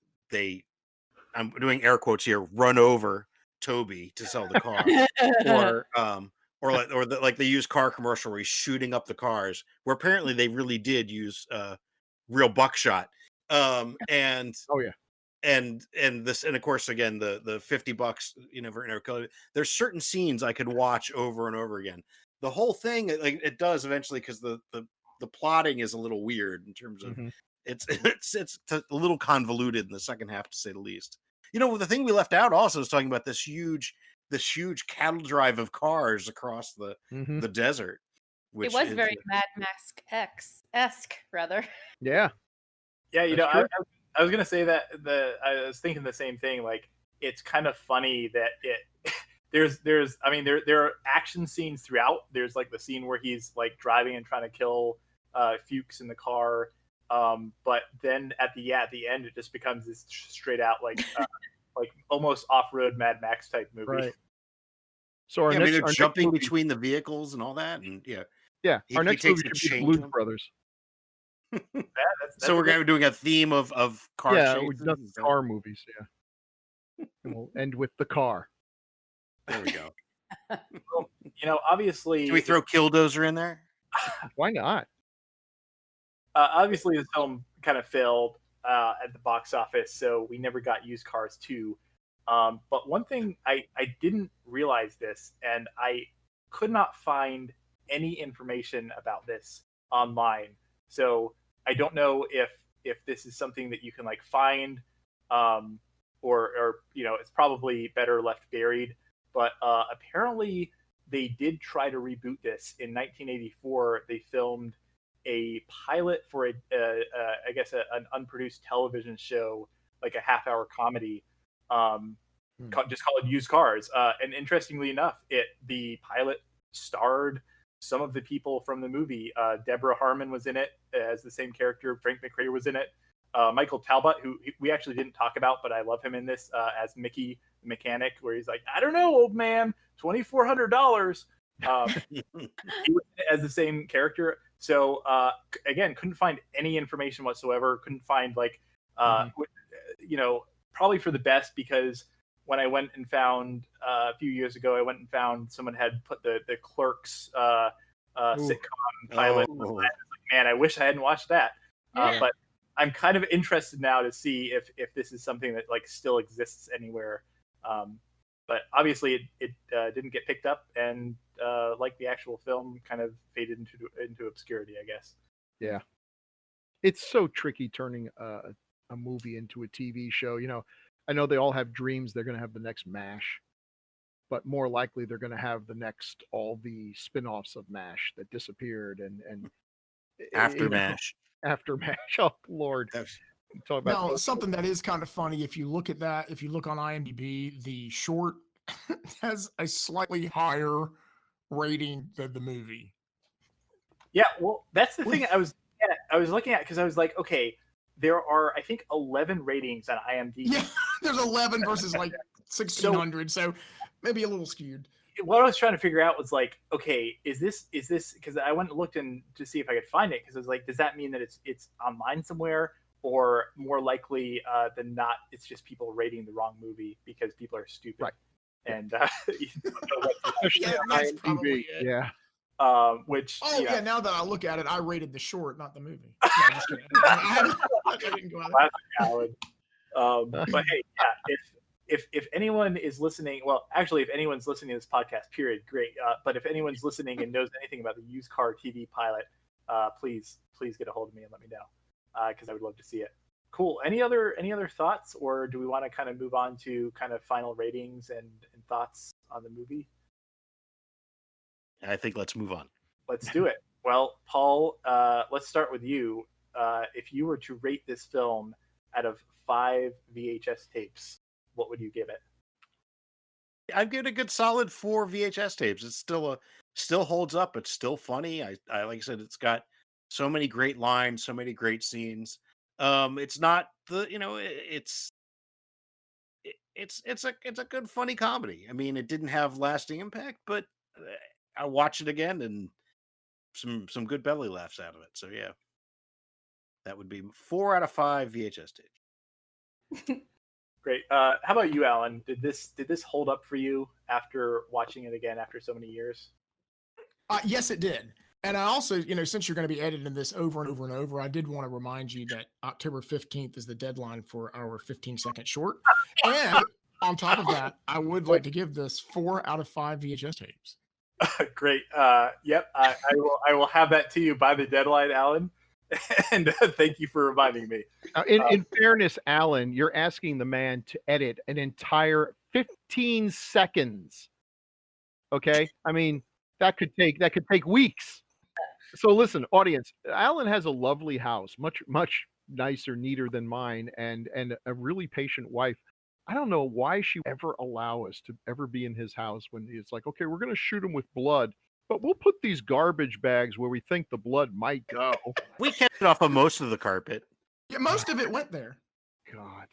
I'm doing air quotes here, run over Toby to sell the car, like the used car commercial where he's shooting up the cars, where apparently they really did use real buckshot, and Oh yeah. and this, and of course again the $50 for intercolor. There's certain scenes I could watch over and over again. The whole thing, like, it does eventually, because the plotting is a little weird in terms of it's a little convoluted in the second half, to say the least. The thing we left out also is talking about this huge cattle drive of cars across the desert. It was very Mad Max-esque, rather. Yeah. Yeah, I was gonna say that I was thinking the same thing. Like, it's kind of funny that there are action scenes throughout. There's like the scene where he's like driving and trying to kill Fuchs in the car. But then at the end, it just becomes this straight out like almost off-road Mad Max type movie. Right. So they're jumping between the vehicles and all that, and our next movie should be the Blues Brothers. So we're going to be doing a theme of car chases. Yeah, car movies. Yeah, and we'll end with the car. There we go. Well, obviously, do we throw Killdozer in there? Why not? Obviously, the film kind of failed at the box office, so we never got Used Cars 2. But one thing I didn't realize this, and I could not find any information about this online. So I don't know if this is something that you can like find, or it's probably better left buried. But apparently they did try to reboot this in 1984. They filmed a pilot for an unproduced television show, like a half-hour comedy, just called Used Cars. And interestingly enough, the pilot starred some of the people from the movie. Deborah Harmon was in it as the same character. Frank McRae was in it. Michael Talbot, who we actually didn't talk about, but I love him in this as Mickey the mechanic, where he's like, "I don't know, old man, $2,400." He was as the same character. So again, couldn't find any information whatsoever. Couldn't find probably for the best, because when I went and found a few years ago, I went and found someone had put the Clerks sitcom pilot. I was like, man, I wish I hadn't watched that. But I'm kind of interested now to see if this is something that like still exists anywhere. But obviously it didn't get picked up, and like the actual film, kind of faded into obscurity, I guess. Yeah, it's so tricky turning a movie into a TV show. I know they all have dreams they're going to have the next MASH, but more likely they're going to have all the spin-offs of MASH that disappeared and after MASH. After MASH. Oh Lord. Talk about now, something that is kind of funny, if you look at that, if you look on IMDb, the short has a slightly higher rating than the movie. Yeah, well, that's the thing I was looking at, because I was like, okay, there are, I think, 11 ratings on IMDb. Yeah, there's 11 versus like 1,600, so maybe a little skewed. What I was trying to figure out was like, okay, is this because I went and looked in to see if I could find it, because I was like, does that mean that it's online somewhere, or more likely than not, it's just people rating the wrong movie because people are stupid, right? And that's probably it. Yeah. Which now that I look at it, I rated the short, not the movie. No, I'm just kidding. I didn't go out. But hey, if anyone is listening, well, actually, if anyone's listening to this podcast, period, great. But if anyone's listening and knows anything about the Used Car TV pilot, please get a hold of me and let me know, because I would love to see it. Cool. Any other thoughts, or do we want to kind of move on to kind of final ratings and thoughts on the movie? I think let's move on. Let's do it. Well, Paul, let's start with you. If you were to rate this film out of 5 VHS tapes, what would you give it? I'd give it a good solid 4 VHS tapes. It's still holds up. It's still funny. I like I said, it's got so many great lines, so many great scenes. It's not the it's a good funny comedy. I mean, it didn't have lasting impact, but I watch it again and some good belly laughs out of it. So yeah, that would be 4 out of 5 VHS tapes. Great. How about you, Alan? Did this hold up for you after watching it again after so many years? Yes, it did. And I also, since you're going to be editing this over and over and over, I did want to remind you that October 15th is the deadline for our 15-second short. And on top of that, I would like to give this 4 out of 5 VHS tapes. Great. Yep. I will have that to you by the deadline, Alan. And thank you for reminding me. In fairness, Alan, you're asking the man to edit an entire 15 seconds. Okay? I mean, that could take weeks. So listen, audience, Alan has a lovely house, much nicer, neater than mine, and a really patient wife. I don't know why she would ever allow us to ever be in his house when it's like, okay, we're going to shoot him with blood, but we'll put these garbage bags where we think the blood might go. We kept it off of most of the carpet. Yeah, most of it went there. God.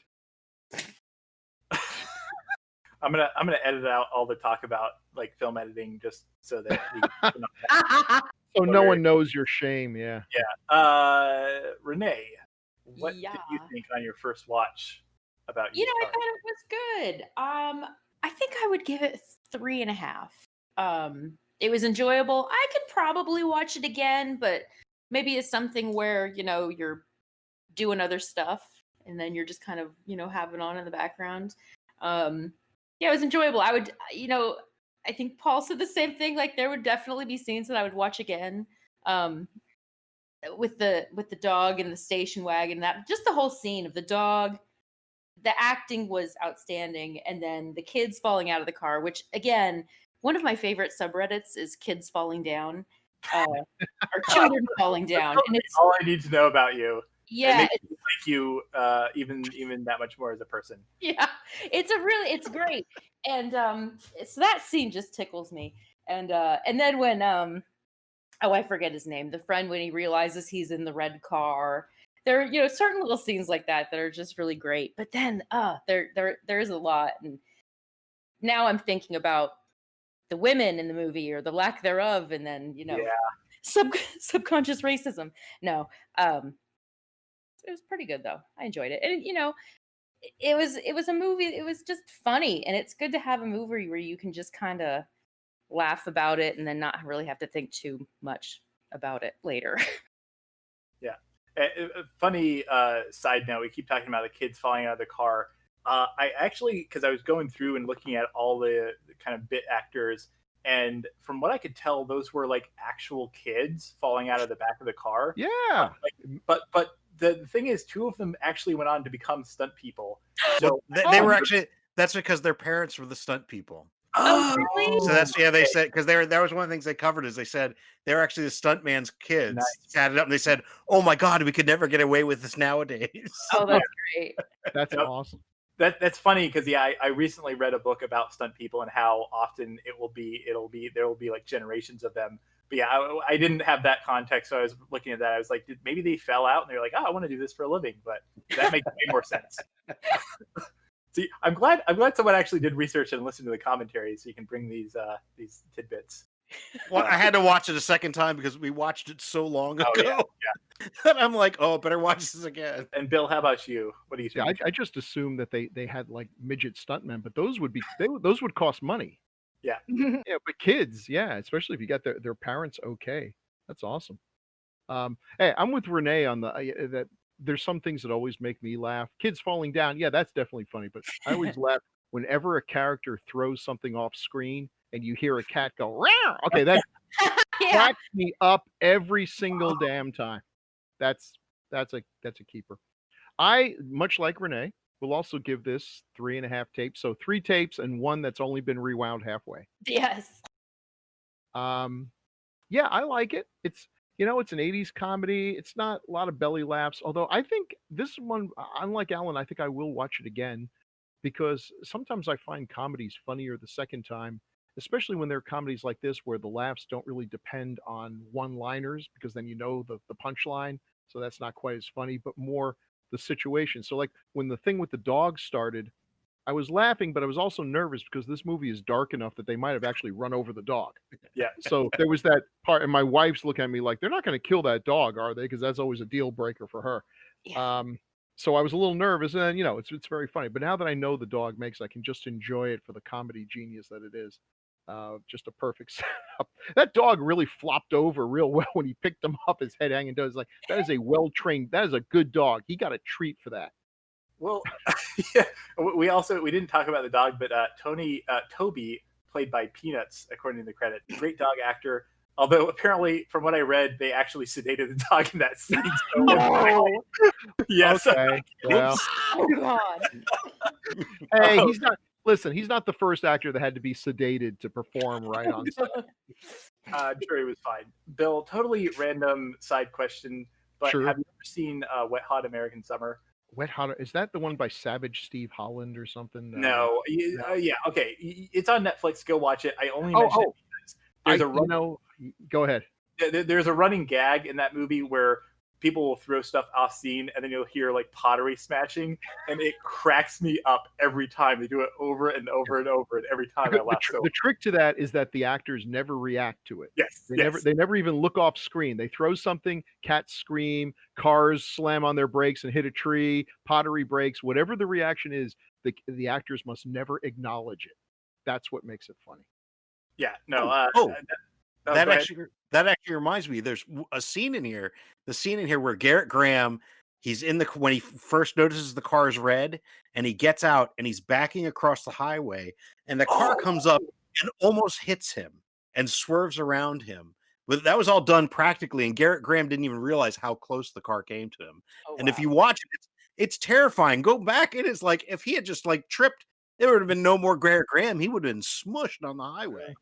I'm gonna edit out all the talk about like film editing just so that so no one knows your shame. Yeah. Yeah. Renee, what did you think on your first watch about I thought it was good. I think I would give it 3.5. It was enjoyable. I could probably watch it again, but maybe it's something where you're doing other stuff and then you're just kind of have it on in the background. Yeah, it was enjoyable. I would, I think Paul said the same thing. Like there would definitely be scenes that I would watch again. With the dog and the station wagon, that just the whole scene of the dog. The acting was outstanding, and then the kids falling out of the car, which again, one of my favorite subreddits is kids falling down, or children falling down, and it's all I need to know about you. Yeah, it makes me like you even that much more as a person. Yeah, it's great, and so that scene just tickles me, and then when I forget his name, the friend, when he realizes he's in the red car. There are, certain little scenes like that are just really great. But then, there is a lot, and now I'm thinking about the women in the movie or the lack thereof, and then subconscious racism. No, it was pretty good though. I enjoyed it, and it was a movie. It was just funny, and it's good to have a movie where you can just kind of laugh about it and then not really have to think too much about it later. Yeah. A funny side note, we keep talking about the kids falling out of the car. I actually, because I was going through and looking at all the kind of bit actors, and from what I could tell, those were like actual kids falling out of the back of the car. Yeah. But the thing is, 2 of them actually went on to become stunt people. So they were actually, that's because their parents were the stunt people. Oh, really? So that's, they said, because that was one of the things they covered, is they said they're actually the stuntman's kids. Nice. Added up and they said, oh my God, we could never get away with this nowadays. Oh, that's great. That's awesome. That's funny because I recently read a book about stunt people and how often there will be like generations of them. But yeah, I didn't have that context, so I was looking at that. I was like, maybe they fell out and they're like, oh, I want to do this for a living, but that makes way more sense. See, I'm glad someone actually did research and listened to the commentary, so you can bring these tidbits. Well, I had to watch it a second time because we watched it so long ago. Yeah. And I'm like, oh, better watch this again. And Bill, how about you? What do you think? I just assumed that they had like midget stuntmen, but those would cost money. Yeah. Yeah, but kids, yeah, especially if you got their parents okay. That's awesome. Hey, I'm with Renee on that there's some things that always make me laugh. Kids falling down, yeah, that's definitely funny, but I always laugh whenever a character throws something off screen and you hear a cat go, "Row!" Okay, that cracks me up every single damn time. That's a keeper. I, much like Renee, will also give this 3.5 tapes. So 3 tapes and 1 that's only been rewound halfway. Yes. Yeah, I like it. It's it's an 80s comedy. It's not a lot of belly laughs. Although I think this one, unlike Alan, I think I will watch it again. because sometimes I find comedies funnier the second time, especially when they're comedies like this where the laughs don't really depend on one-liners because then you know the punchline, so that's not quite as funny, but more the situation. So like when the thing with the dog started, I was laughing, but I was also nervous because this movie is dark enough that they might have actually run over the dog. Yeah. So there was that part, and my wife's looking at me like, they're not going to kill that dog, are they? Because that's always a deal breaker for her. Yeah. So I was a little nervous, and you know, it's very funny. But now that I know the dog makes, I can just enjoy it for the comedy genius that it is. Just a perfect setup. That dog really flopped over real well when he picked him up, his head hanging down. It's like, that is a well-trained, that is a good dog. He got a treat for that. Well, yeah. We didn't talk about the dog, but Toby, played by Peanuts, according to the credit, great dog actor. Although apparently, from what I read, they actually sedated the dog in that scene. So No. yes. Okay. Well, Oh God. hey, he's not. Listen, he's not the first actor that had to be sedated to perform right on set. I'm sure he was fine. Bill, totally random side question, but Sure. have you ever seen Wet Hot American Summer? Wet Hot, is that the one by Savage Steve Holland or something? No. Yeah. Okay. It's on Netflix. Go watch it. I only Oh, mention it because there's go ahead. there's a running gag in that movie where people will throw stuff off scene and then you'll hear like pottery smashing, and it cracks me up every time. They do it over and over and over, and every time I laugh. The trick to that is that the actors never react to it. Yes. They never even look off screen. They throw something, cats scream, cars slam on their brakes and hit a tree, pottery breaks, whatever the reaction is, the actors must never acknowledge it. That's what makes it funny. Yeah. No. That actually reminds me. There's a scene in here. The scene in here where Garrett Graham, he's when he first notices the car's red, and he gets out and he's backing across the highway, and the car comes up and almost hits him and swerves around him. But that was all done practically, and Garrett Graham didn't even realize how close the car came to him. And if you watch it, it's terrifying. Go back, and it's like if he had just like tripped, there would have been no more Garrett Graham. He would have been smushed on the highway.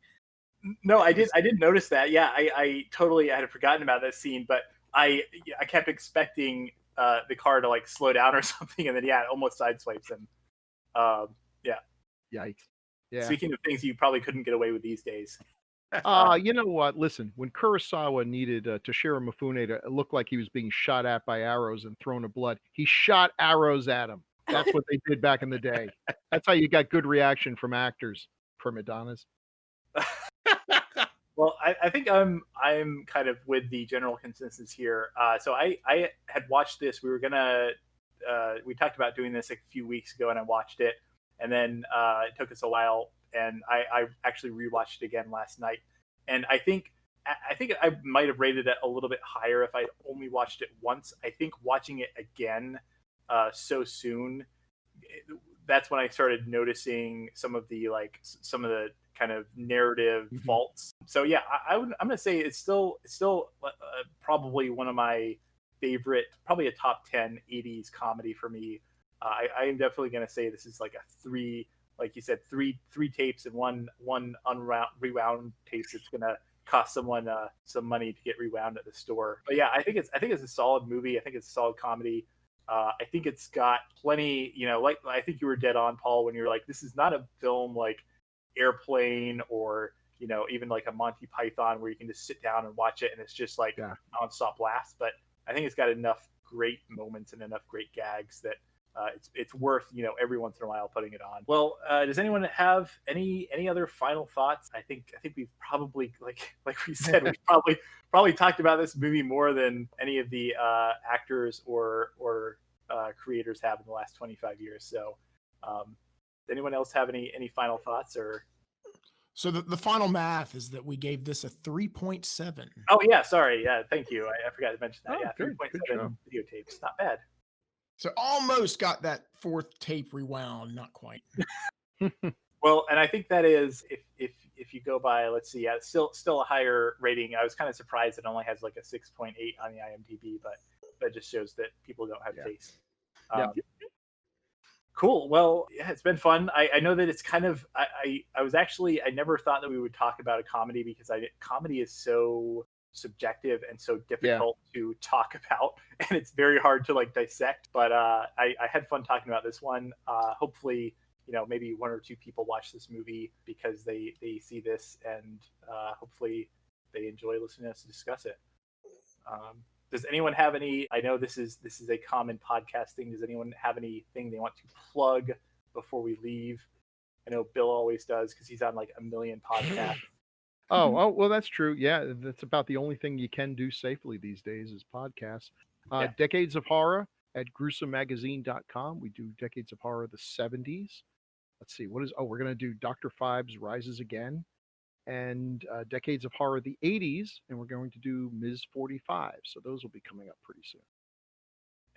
No, I did notice that. Yeah, I totally had forgotten about that scene, but I kept expecting the car to like slow down or something, and then it almost sideswipes him. Yeah. Yikes. Yeah. Speaking of things you probably couldn't get away with these days. You know what? Listen, when Kurosawa needed Toshiro Mifune to look like he was being shot at by arrows and thrown of blood, he shot arrows at him. That's what they did back in the day. That's how you got good reaction from actors, prima donnas. Well, I think I'm kind of with the general consensus here. So I had watched this. We talked about doing this a few weeks ago, and I watched it, and then it took us a while, and I actually rewatched it again last night, and I think I might have rated it a little bit higher if I only watched it once. I think watching it again so soon, that's when I started noticing some of the kind of narrative faults. So yeah, I'm gonna say it's still probably one of my favorite, probably a top 10 80s comedy for me. I am definitely gonna say this is like a three, like you said, three tapes and one rewound tape that's gonna cost someone some money to get rewound at the store. But yeah, I think it's a solid movie. I think it's a solid comedy. I think it's got plenty, like I think you were dead on, Paul, when you were like, this is not a film like Airplane or even like a Monty Python where you can just sit down and watch it and it's just like nonstop laughs. But I think it's got enough great moments and enough great gags that it's worth every once in a while putting it on. Well, does anyone have any other final thoughts? I think we've probably like we said we've probably talked about this movie more than any of the actors or creators have in the last 25 years. So does anyone else have any final thoughts? Or so the final math is that we gave this a 3.7. Oh yeah, sorry, yeah, thank you. I forgot to mention that. Oh, Yeah, good 3.7 videotapes, not bad. So almost got that fourth tape rewound, not quite. Well, and I think that is if you go by, let's see, it's still a higher rating. I was kind of surprised it only has like a 6.8 on the IMDb, but that just shows that people don't have taste. Cool. Well, yeah, it's been fun. I know that it's kind of I never thought that we would talk about a comedy because comedy is so subjective and so difficult to talk about, and it's very hard to like dissect. But I had fun talking about this one. Hopefully maybe one or two people watch this movie because they see this, and hopefully they enjoy listening to us discuss it. Does anyone have any? I know this is a common podcast thing. Does anyone have anything they want to plug before we leave? I know Bill always does because he's on like a million podcasts. Oh, well, that's true. Yeah, that's about the only thing you can do safely these days is podcasts. Yeah. Decades of Horror at gruesomemagazine.com. We do Decades of Horror the 70s. Let's see, we're going to do Dr. Phibes Rises Again, and Decades of Horror the 80s, and we're going to do Ms. 45. So those will be coming up pretty soon.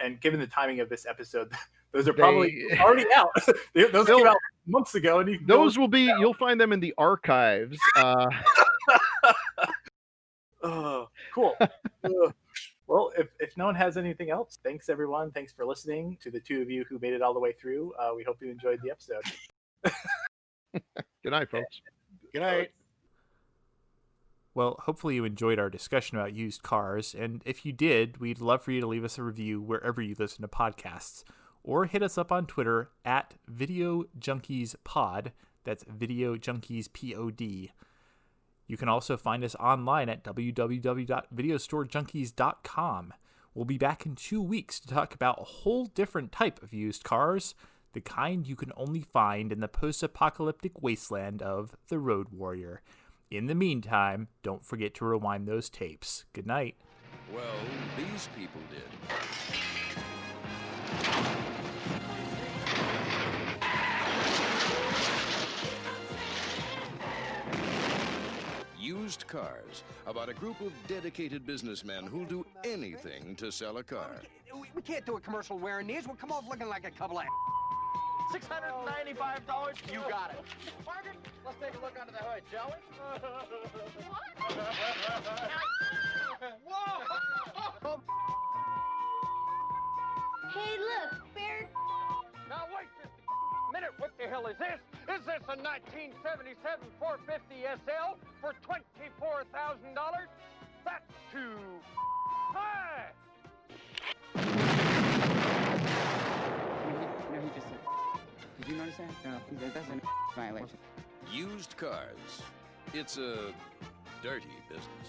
And given the timing of this episode, those are probably already out. Those came out months ago, and you'll find them in the archives. Oh, cool. Well, if no one has anything else, thanks everyone. Thanks for listening to the two of you who made it all the way through. We hope you enjoyed the episode. Good night, folks. Good night. Well, hopefully you enjoyed our discussion about used cars, and if you did, we'd love for you to leave us a review wherever you listen to podcasts, or hit us up on Twitter at VideoJunkiesPod. That's VideoJunkiesPod. You can also find us online at www.videostorejunkies.com. We'll be back in 2 weeks to talk about a whole different type of used cars, the kind you can only find in the post-apocalyptic wasteland of The Road Warrior. In the meantime, don't forget to rewind those tapes. Good night. Well, these people did. Used Cars, about a group of dedicated businessmen who'll do anything to sell a car. We can't do a commercial wearing these. We'll come off looking like a couple of... $695? You got it. Margaret, let's take a look under the hood, shall we? Whoa! Hey, look, Bear. Now wait just a minute. What the hell is this? Is this a 1977 450 SL for $24,000? That's too high. No, he just said. Did you notice that? No, that's a violation. Used Cars. It's a dirty business.